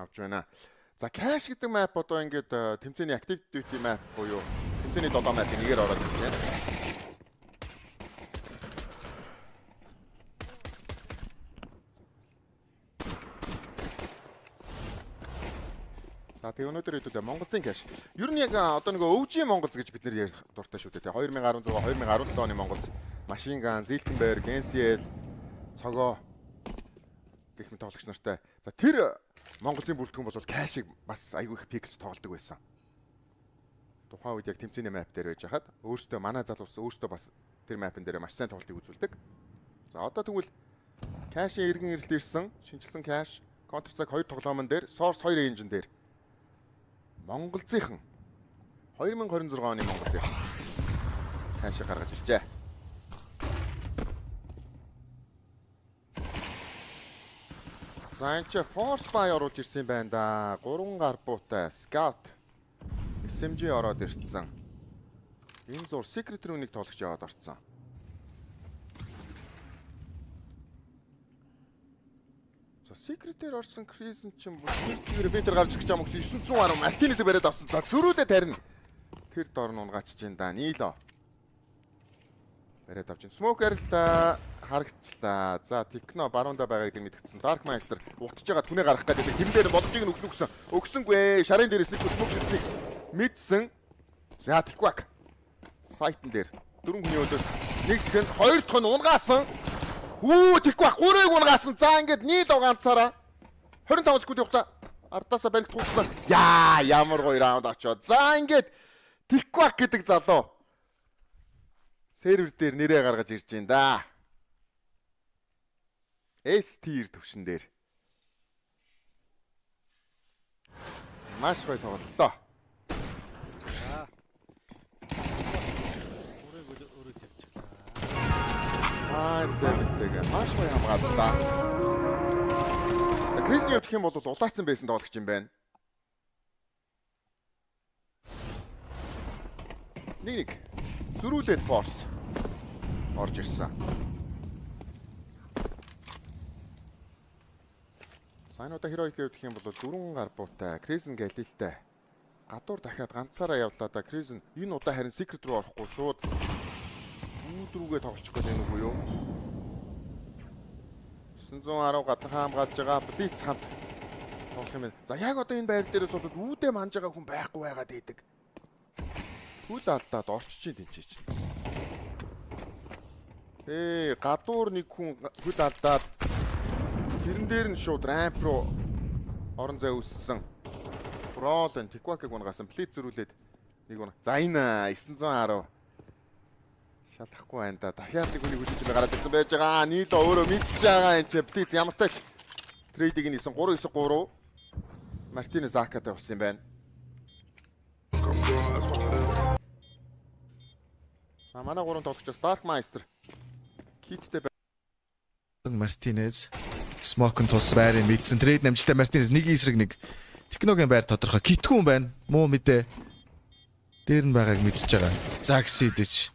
авч байна. За Cash гэдэг map одоо ингээд тэмцээний active duty map буюу тэмцээний 7 map-ийн нэгээр ороод ирж байна. За тэгээ өнөөдөр хэдүүлээ Монголзын Cash. Ер нь яг одоо нөгөө өвжийн Монголз гэж бид нэр ярих дуртай шүү дээ. 2016, 2017 оны Монголз Machine Gun, Ziltenberg, NCL, цогоо гэх мэт тоглогч нартай. За тэр Монголзын бүрэлдэхүүн бол Cash-ыг бас айгүй их пиклж тоглодог байсан. Тухайн үед яг тэмцээний map дээр байж хахад өөртөө манай залуус өөртөө бас тэр map-ын дээр маш сайн тоглолтыг үзүүлдэг. За одоо тэгвэл Cash-ийн иргэн ирэлт ирсэн, шинжилсэн Cash, Counter-Strike 2 тоглоомон дээр, Source 2 engine дээр Монголзийнхан 2026 оны Монголзийнхан Cash гаргаж иржээ. Санча Force Buy оруулж ирсэн байна да. 3 гарбуутай Scout SMG ороод ирсэн. Энэ зур Secret Room-ыг тоглож яваад орсон. Secret-ээр орсон Crimson ч юм бүр Venter гарч ирэх гэж байгаа мөс 910 Martinez-ийг бариад авсан. За зөрүүлээ тарина. Тэр дор нь унгаач чинь да. Нийло. Бариад авчин. Smoke арилаа харагчлаа. За Techno баруунда байгааг дэм мэдгдсэн. Darkmeister утж байгаа түнээ гарах гэдэг. Тэрэн дээр бодлыг нь өгсөн. Өгсөнгүй. Шарын дээрээс нэг smoke шилтийг мэдсэн. За Tikuak. Сайтн дээр 4 хүний өлөөс нэг тэнд 2 дахь нь унгаасан. Tikuak 3-ыг унгаасан. За ингээд нийло ганцаараа 25 секунд хугацаа ардаасаа баригт туулсан. Яа, ямар гоё раунд очоод. За ингээд Tikuak гэдэг залуу сервер дээр нэрээ гаргаж ирж байна да. S tier төвшин дээр. Маш гоё тоглолоо. За. Өөрөө тавьчихлаа. Сэвэтэйгээ маш гоё хамгааллаа. За Крисний явах юм бол улаацсан байсан тоглогч юм байна. Нэг зөрүүлээд Force орж ирсэн. Сайнуудаа Heroic явах юм бол 4 гар буутай Crimson Galilтэй гадуур дахиад ганцаараа явлаа да. Crimson энэ удаа харин Secret руу орохгүй шууд рүүгээ тоглочих гээд байна уу юу? 910 гадна хамгаалж байгаа Blitz хамт тоглох юм байна. За яг одоо энэ байр дээрээс бол үүдээ манж байгаа хүн байхгүй байгаад идэг. Хүл алдаад орчиж тэнчиж чинь. Гадуур нэг хүн хүл алдаад тэрэн дээр нь шууд ramp руу орон зай үссэн. Brawl and Tikuak-ыг унгасан Blitz зөрүүлээд Нэг унаа. За энэ 910 шалахгүй байна да. Дахиад нэг хүнийг хүлээж гараад ирсэн байж байгаа. Нийло өөрөө мэдчихэж байгаа энэ ч плиз ямар тач трейдийг нисэн 3-9-3 Мартинес Акатай болсон юм байна. За манай 3 тоглогчоос Darkmeister Киттэй Мартинес Смокн тус байрын мэдсэн трейд намжилттай Мартинес нэг эсрэг нэг техногийн байр тодорхой китгүүн байна. Муу мэдээ. Дээр нь байгааг мэдчихэж байгаа. Загсидич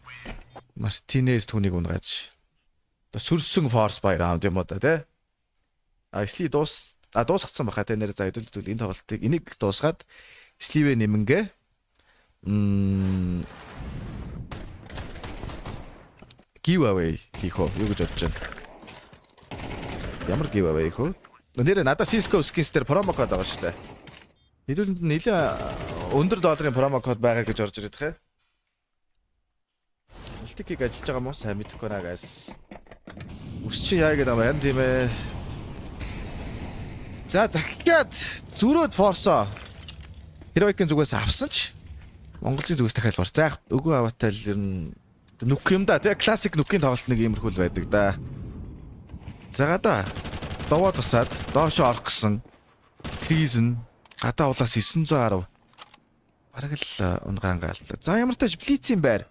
Мартинес түүнийг унгаж. Одоо сүрсэн форс бай раунд юм уу да тий. Сли дуусгацсан баха тэ нэр за хэдүүлдэг энэ тоглолтыг энийг дуусгаад Сливэ нэмэнгээ. Giveaway хийх үү юу гэж бодож байна. Ямар giveaway хийх вэ? Нэр надад Cisco skins дээр промо код байгаа шүү дээ. Хэдүүлэнд нэлээд өндөр долларын промо код байгаа гэж орж ирээд хэ. Мультикийг ажиллаж байгаа мó сайн мэдэхгүй наа guys. Үсчин яа гэдэг юм харин тийм ээ. За дахиад зүрөөд форсо. Heroic-ийн зүгээс авсан ч Монголын зүгээс дахиад форс. За үгүй аваатай л ер нь нүк юм да тий классик нүкийн тоглолт нэг иймэрхүү л байдаг да. За гадаа довоо засаад доошоо орох гэсэн Кризэн гадаа улаас 910 бараг л унгаан гаалтлаа. За ямар тач блицийн байр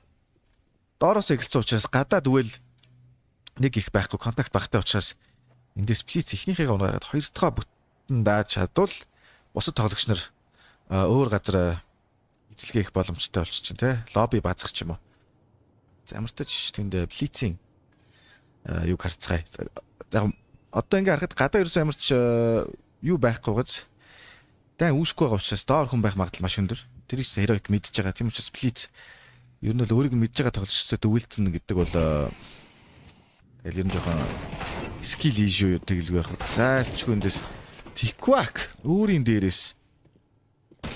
доороос эхэлсэн учраас гадаа двэл нэг их байхгүй контакт багтай учраас эндээс блиц ихнийхээ унгаад хоёр дахь бүтэн дааж чадвал бусад тоглогч нар өөр газар эзэлгээ их боломжтой болчих чинь тий лобби баазах ч юм уу. За ямар тач тэнд блицийн юу харцгаая. За одоо ингээ харахад гадаа ерөөсөө ямар ч юу байхгүй гоц. Дан үүсэхгүй байгаа учраас доор хүн байх магадлал маш өндөр. Тэр их Heroic мэдж байгаа. Тийм учраас блиц ер нь л өөрийг мэдж байгаа тоглогчтой дөвөлтөн гэдэг бол тэгэл ер нь жоохон скил issue тэгэл байх. Зайлчгүй эндээс Tikвак өөрийн дээрээс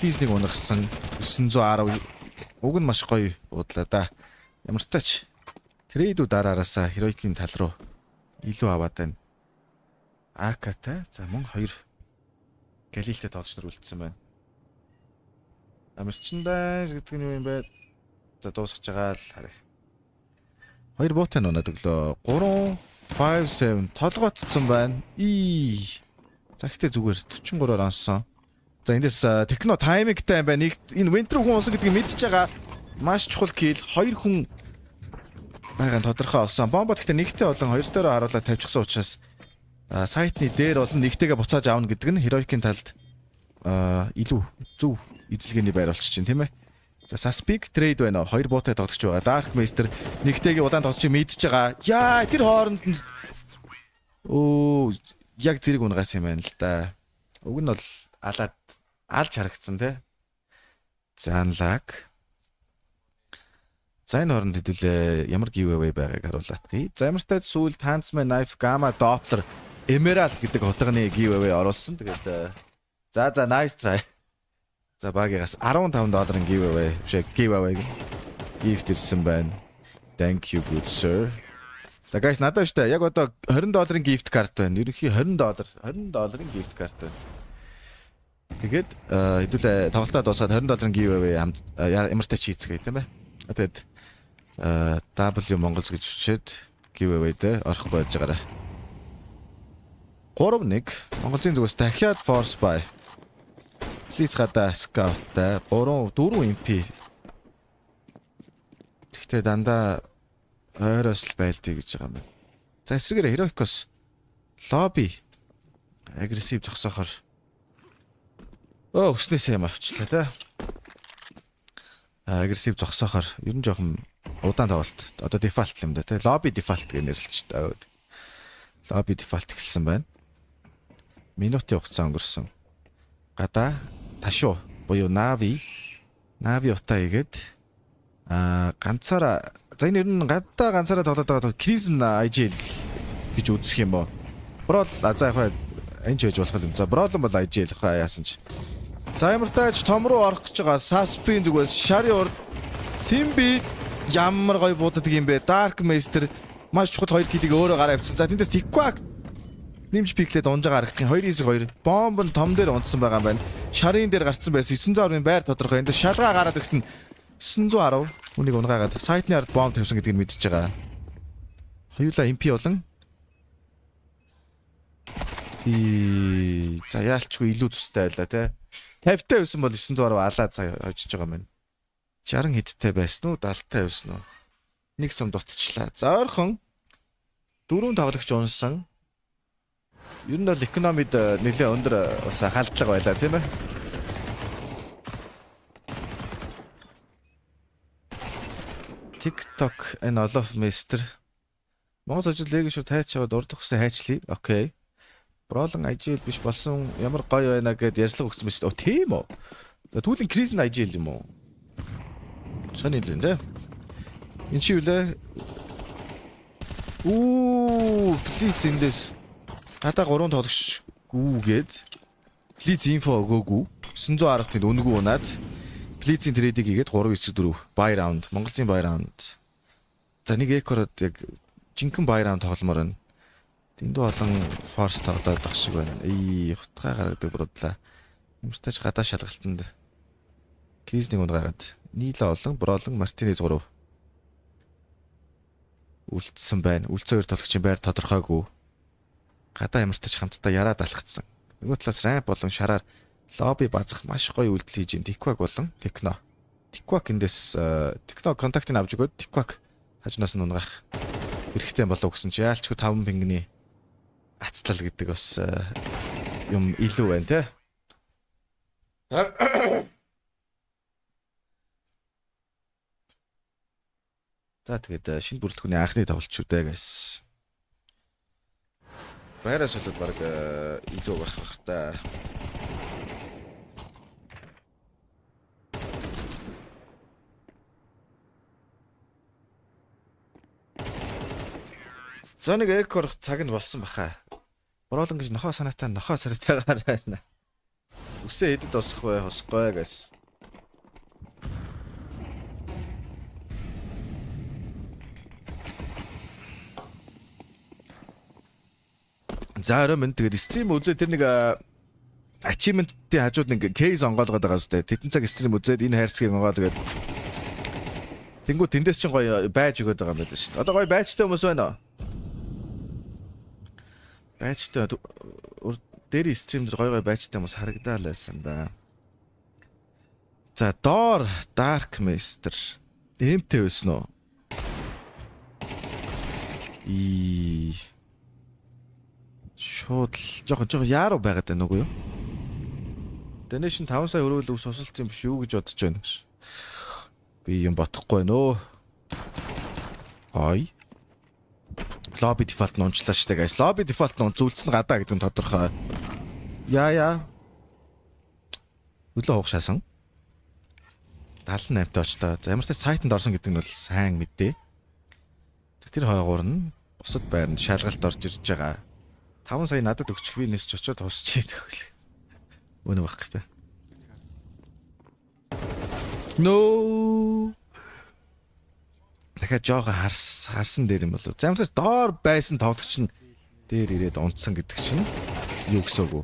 Кизнийг унгасан 910 уг нь маш гоё буудлаа да. Ямар ч тач трейдүү дараараасаа Heroic-ийн тал руу илүү аваад байна. Акатай за мөн 2 Галилтэй тоглогч нар үлдсэн байна. Амарчиндаа гэдэг нь юу юм бэ? За дуусгаж байгаа л харъя. 2 буутай нунаад өглөө 357 толгоцсон байна. За ихтэй зүгээр 43-оор онсон. За эндээс техно таймингтай байна. Энэ Winter хүн унсан гэдгийг мэдчихэж байгаа. Маш чухал kill 2 хүн байгаа тодорхой болсон. Бомбо гэхдээ нэгтэй болон 2 дээрөө харуулаад тавьчихсан учраас сайтны дээр болон нэгтэйгээ буцааж аавна гэдэг нь Heroic-ийн талд илүү зөв эзэлгээний байр болчих чинь тийм ээ. За Suspect trade байна. 2 буутай тоглогч байгаа. Darkmeister нэгтэйгээ удаан тоглогчийг мэдчихэж байгаа. Яа тэр хооронд яг зэрэг унгаас юм байна л да. Уг нь бол алаад алж харагдсан тий. За unlock. За энэ хооронд хэдүүлээ ямар giveaway байгааг харуулъя. За ямар ч тач сүүлд Huntsman knife gamma doppler emerald гэдэг утганы giveaway оруулсан. Тэгээд за nice try. За багаас $15 giveaway giveaway gift ирсэн байна. Thank you good sir. За guys надад штэ яг одоо $20 gift card байна. Ерөнхий $20 gift card байна. Тэгээд хэдүүлээ тоглолтоо дуусгаад $20 giveaway ямар тач хийцгээе тийм ээ. Тэгээд W mongolz гэж өчөөд giveaway дээр орох байж байгаарай. 3-1 Монголын зүгээс дахиад force buy. Please гадаа scout-тай 4 MP. Тэгтээ дандаа ойроос л байлдъя гэж байгаа юм байна. За эсрэгээр Heroic-оос lobby aggressive зогсоохоор өснөөсөө юм авчлаа те. Aggressive зогсоохоор ер нь жоохон удаан тоглолт. Одоо default юм да те. Lobby default гэж нэрлэж таа. Lobby default эхэлсэн байна. Минутын хугацаа өнгөрсөн. Гадаа ташуу буюу Navi утаа игээд ганцаараа за энэ ер нь гадаа ганцаараа тоглоод байгаа Crimson IGL гэж үзэх юм бо. Брол за яг энэ ч байж болох юм. За Брол бол IGL яасан ч. За ямар тааж том руу орох гэж байгаа Suspect зүгээс Shari урд Simbi ямар гоё бууддаг юм бэ. Darkmeister маш чухал 2 килийг өөрөө гараа авчихсан. За тэндээс Tikvak Нэмж пиклээд унжаа харагдсан 2-2 бомб нь том дээр унтсан байгаа юм байна. Шарын дээр гарцсан байсан 910-ын байр тодорхой. Энд шалгаа гараад ирэхэд 910 үнийг унгаагаад сайтны ард бомб тавьсан гэдгийг мэдчихэж байгаа. Хоёулаа MP болон за яалчгүй илүү төстэй байлаа те. 50-тай байсан бол 910 алаад хожиж байгаа юм байна. 60 хэдтэй байсан уу 70-тай байсан уу? Нэг сум дутчихлаа. За ойрхон 4 тоглогч унсан. Ер нь бол экономид нэлээ өндөр бас халдлага байлаа тийм ээ. TikTok and all of Mr. Монгол ажил лег шүү тайч аваад урд төгсөн хайчлаа. Окей. Бролон ажил биш болсон ямар гоё байна гэд ярьслага өгсөн байна шүү. Тийм үү. За түүлийн криз нь ажил юм уу? Сони л энэ. Энэ чи юу лээ? Please in this. Хата 3 тоглогч гүүгээд please info өгөөгүй 910-т үнэгүй унаад please-ийн трейдийг хийгээд 3-9-4 buy round Монголын buy round. За нэг экород яг жинхэнэ buy round тогломоор байна. Дэндүү олон force тоглоод байх шиг байна. Хутгай гаргадаг бодлаа. Юмстаж гадаа шалгалтанд кризний унгаагаад нийлээ олон бролон Мартинез 3 үлдсэн байна. Үлцэн 2 тоглогчийн байр тодорхойгүй. Гадаа ямартаж хамтдаа яраад алхацсан. Нөгөө талаас рамп болон шараар лобби базах маш гоё үйлдэл хийж ин Тиквак болон Техно. Тиквак эндээс Техно контактыг авч өгөөд Тиквак хажнаас нь унгах хэрэгтэй болов гэсэн чи яалчгүй 5 пингний ацлал гэдэг бас юм илүү байна те. За тэгээд шинэ бүрэлдэхүүний анхны тоглолт шүү дээ guys. Байраа шатад баг илүү байх та. За нэг экор цаг нь болсон баха. Бролон гэж нохоо санаатай нохоо сарцаагаар байна. Үсээ эдэд босхгүй хосгүй guys. За өрөөмөн тэгээд стрим үзээ тэр нэг achievement-ийн хажууд нэг кейс онгоолгоод байгаа зү. Тэдэн цаг стрим үзээд энэ хайрцгийг онгоолгээд тэнгуү тэндээс чинь гоё байж өгöd байгаа юм байна шүү дээ. Одоо гоё байжтай хүмүүс байна уу? Байжтай дээр стрим дээр гоё байжтай хүмүүс харагдаа л байсан да. За доор dark master эмтэй байсан уу? Шууд жоохон яаруу байгаад байна уу юу? Donation 5 сая өрөөл ус сосолт юм биш үү гэж бодож байна гэж. Би юм бодохгүй нөө. Ой. Lobby default нь унчлаа штэ guys. Lobby default нь зүйлсэн гадаа гэдэг нь тодорхой. Яа. Өглөө хугашаасан. 78-т очлоо. За ямар ч сайтанд орсон гэдэг нь бол сайн мэдээ. За тэр хойгоор нь бусад байранд шалгалт орж ирж байгаа. 5 сая надад өгчих би нэсч очоод тусч идэх хөл. Өнө баг гэдэг. No. Дахиад жоохон харсан дээр юм болов. Замцаас доор байсан тоглогч нь дээр ирээд унтсан гэдэг чинь юу гэсээгүү.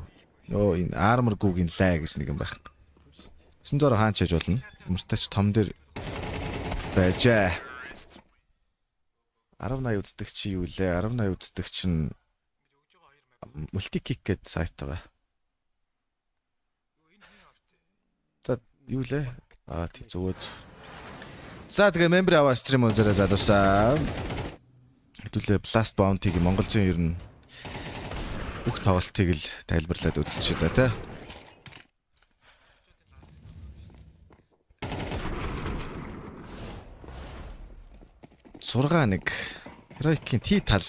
Нөө энэ armor гүүгийн лай гэж нэг юм байх. 900 хаан чаж болно. Юмртач том дээр байжээ. 1080 үздэг чи юу лээ? 1080 үздэг чинь мультикик гэдэг сайт байгаа. За юу лээ? Тий зүгөөд. За тэгээ member аваа стрим үзээрэй залуусаа. Хэдүүлээ Blast Bounty-г Монголын ер нь бүх тоглолтыг л тайлбарлаад үзчихээ да тий. Сургаа нэг Heroic-ийн T тал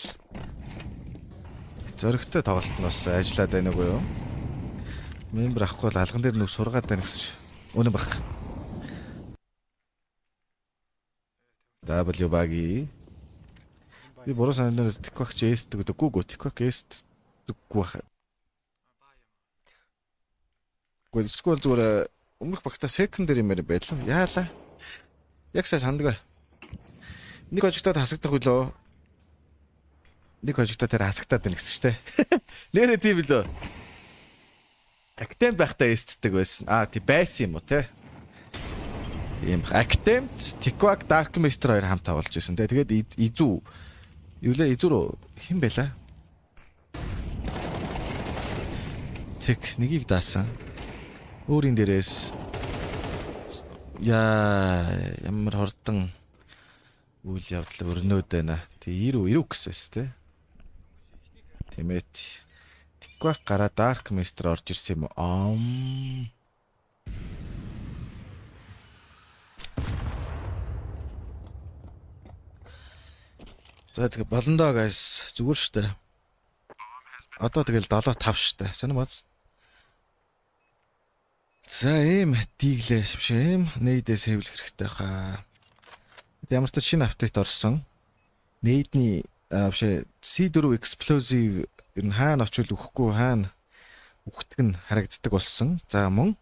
зөрөгтэй тоглолт нь бас ажиллаад байна уу юу? Мембер авахгүй бол алган дээр нүг сургаад байна гэсэн. Үнэн баг. W баги. Би буруу санаанаас Tiktok Chest гэдэггүй Tiktok Chest гэдэггүй бах. Гэхдээ скол зүгээр өмнөх багтаа secondary юм байлаа. Яалаа. Яг сайн сандгаа. Нэг хожигдоод хасагдах үлөө. нэг хожигдоо тэр хасагтаад байна гэсэн штэ. Нэрээ тийм билүү. Актем байхдаа эсцдэг байсан. Тий байсан юм уу те. Тийм Актем, Tikvak, Darkmaster хоёр хамт авалж байсан те. Тэгээд Изүү юу лээ Изүү хэн байла? Тэг нэгийг даасан. Өөрийн дээрээс ямар хордон үйл явдал өрнөд байна. Тэг 90 гэсэн байсан те. Тэмэт Tikvak гараа Darkmaster орж ирсэн юм уу? За тэгээ болно доо guys. Зүгээр штэ. Одоо тэгэл 7-5 штэ. Сонирмоц. За диглээ шившэм нейдээс хэвлэх хэрэгтэй хаа. Ямар ч шинэ апдейт орсон. Нейдний C4 explosive ер нь хаана очил өгөхгүй хаана үхдэг нь харагддаг болсон. За мөн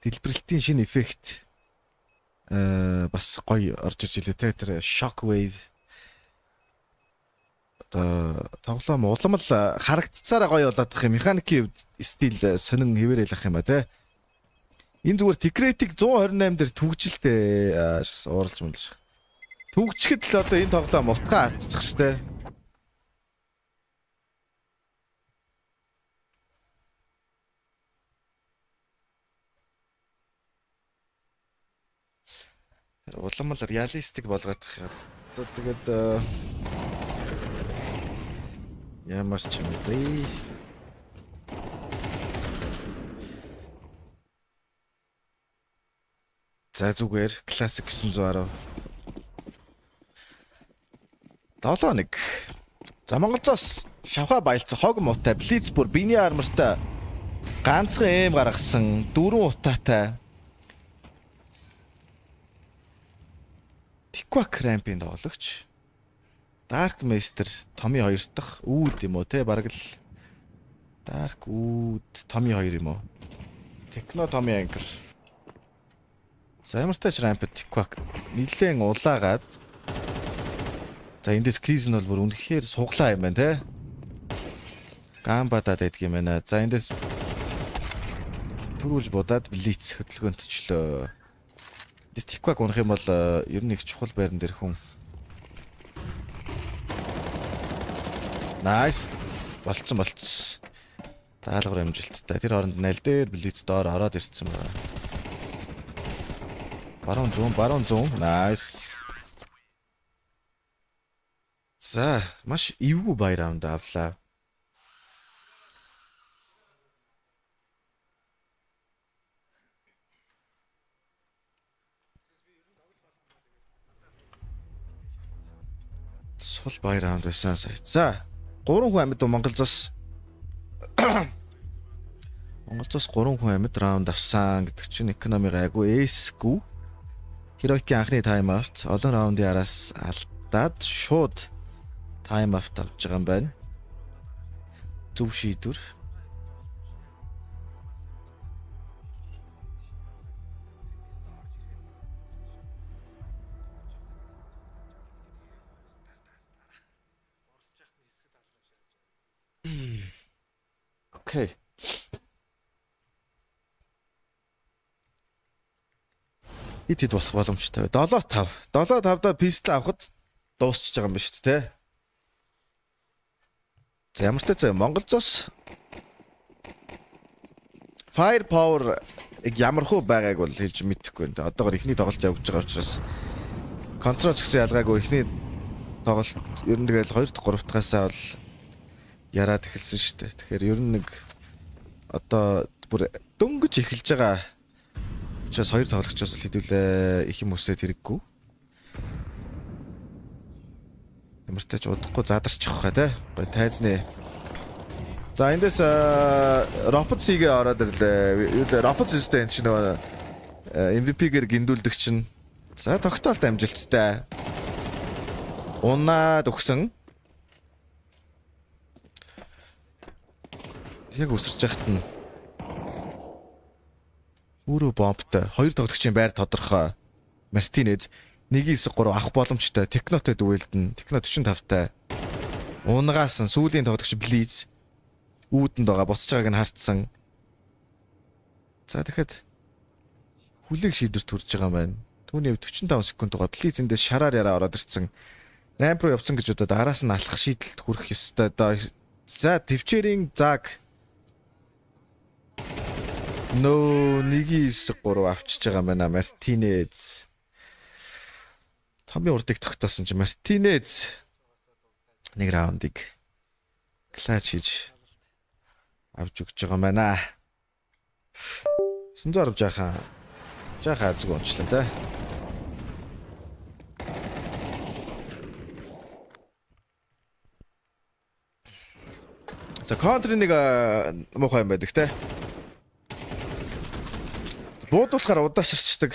дэлбэрэлтийн шинэ эффект бас гоё орж ирж илээ те. Тэр shock wave тоглоом уламл харагдцаараа гоё болоод их механикийн стил сонин хэвээрэлэх юм ба те. Энэ зүгээр Ticratic 128 дээр түгжилтэй ууралж мэлж. Түгчгэд л одоо энэ тоглоом утгаа атчих штэ. Уламл реалистик болгох юм. Одоо тэгээд ямар ч юм бэ? За зүгээр классик 910. 7-1. За Монголзоос шавха баялцсан хог муутай блиц бүр биений армортой ганцхан эм гаргасан 4 утаатай Tikvak рампийн тоглогч Darkmaster Tommy 2 дахь үүд юм уу те бараг л Dark үүд Tommy 2 юм уу Techno Tommy Anchor. За ямартай ч рамп Tikvak нилээн улаагаад за эндээс кризэн бол бүр үнэхээр суглаа юм байна те. Гамбадаад байдаг юм байна. За эндээс түрүүлж будаад блиц хөдөлгөөнтчлөө. Эндээс Tikvak унах юм бол ер нь их чухал байран дээр хүн. Nice. Болцсон. Даалгавар амжилттай. Тэр хооронд найл дээр блиц доор ороод ирсэн байна. Баруун зүүн. Nice. За, маш эвгүй бай раунд авлаа. Сул бай раунд байсан сая. За, 3 хүн амьд Монголзоос 3 хүн амьд раунд авсан гэдэг чинь экономи гайгүй эсгүй. Хирокийн анхны тайм аут олон раундын араас алдаад шууд тайм аут авч байгаа юм байна. Зөв шийдвэр. Окей. Хэд болох боломжтой. 7-5. 7-5-да пистол авахд дуусчихж байгаа юм ба шүү дээ. За ямар ч зэ Монголзоос firepower ямар хөө байгааг бол хэлж мэдэхгүй байна. Одоогор ихний тоглолт явагдаж байгаа учраас контрол ч гэсэн ялгаагүй ихний тоглолт ер нь тэгэл 2 дахь 3 дахьаасаа бол яраад эхэлсэн шүү дээ. Тэгэхээр ер нь нэг одоо бүр дөнгөж эхэлж байгаа учраас 2 тоглогчоос хэдүүлээ их юм үсээд хэрэггүй. Ямар ч тач удахгүй задарчих хаа те. Гой тайзны. За эндээс Robots-ийг ороод ирлээ. Юу л Robots system чинь нөгөө MVP-гээр гиндүүлдэг чинь. За тогтоолт амжилттай. Унаад өгсөн. Яг үсэрч яхад нь өөрөө бомбтой 2 тоглогчийн байр тодорхой. Мартинез 1-9-3 авах боломжтой. Технотой дүгэлдэн. Техно 45-тай. Унгаасан сүүлийн тоглогч Близ үүдэнд байгаа буцаж байгааг нь хартсан. За тэгэхэд хүлээг шийдвэрт хүрж байгаа юм байна. Түүний 45 секунд байгаа Близ эндээс шараар яраа ороод ирсэн. 8 руу явцсан гэж удаад араас нь алхах шийдэлд хүрэх ёстой доо. За төвчээрийн заг нөө 1-9-3 авчиж байгаа юм байна. Мартинез томьёо урдыг тогтоосон чи Мартинез нэг раундыг клатч хийж авч өгч байгаа юм байна. Сэнзор авч жаахан азг унчлаа те. За контр нэг муухай юм байдаг те. Буудуулахаар удааширчдаг.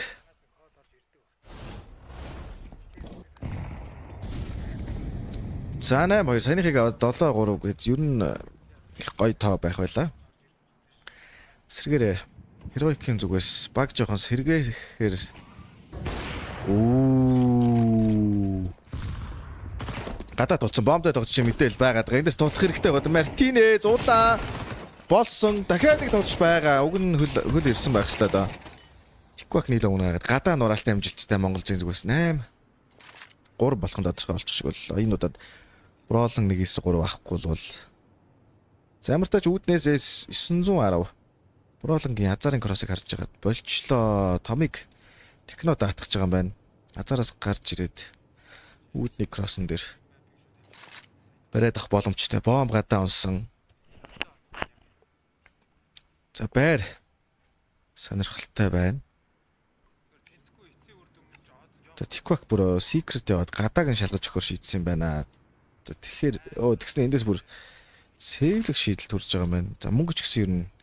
За 8-2 саяныхыг аваад 7-3 гээд ер нь их гоё тоо байх байлаа. Сэргээрээ Heroic-ийн зүгээс баг жоохон сэргээхээр гадаад тулцсан бомбтой тогтч мэдээл байгаад байгаа. Эндээс тулах хэрэгтэй байна. Мартинез уулаа болсон. Дахиад нэг тоглож байгаа. Уг нь хөл ирсэн байх хэвээр доо. Тиквак нийлээ унаагаад гадаа нураалтай амжилттай Монголзын зүгээс 8 3 болохын тодорхой болчихвол энэ удаад Броолон 1-3 авахгүй бол замартаач үүднээс 910 Броолонгийн азарын кроссыг харж байгаад болчлоо. Томиг техно даатгах байгаа юм байна. Азараас гарч ирээд үүдний кроссон дээр бариад ах боломжтой. Бомб гадаа унсан. За байр сонирхолтой байна. За Тиквак бүр secret яваад гадааг нь шалгаж өгөхөр шийдсэн юм байна. За тэгэхээр тэгснэ эндээс бүр сэвлэг шийдэл төрж байгаа юм байна. За мөнгө ч гэсэн ер нь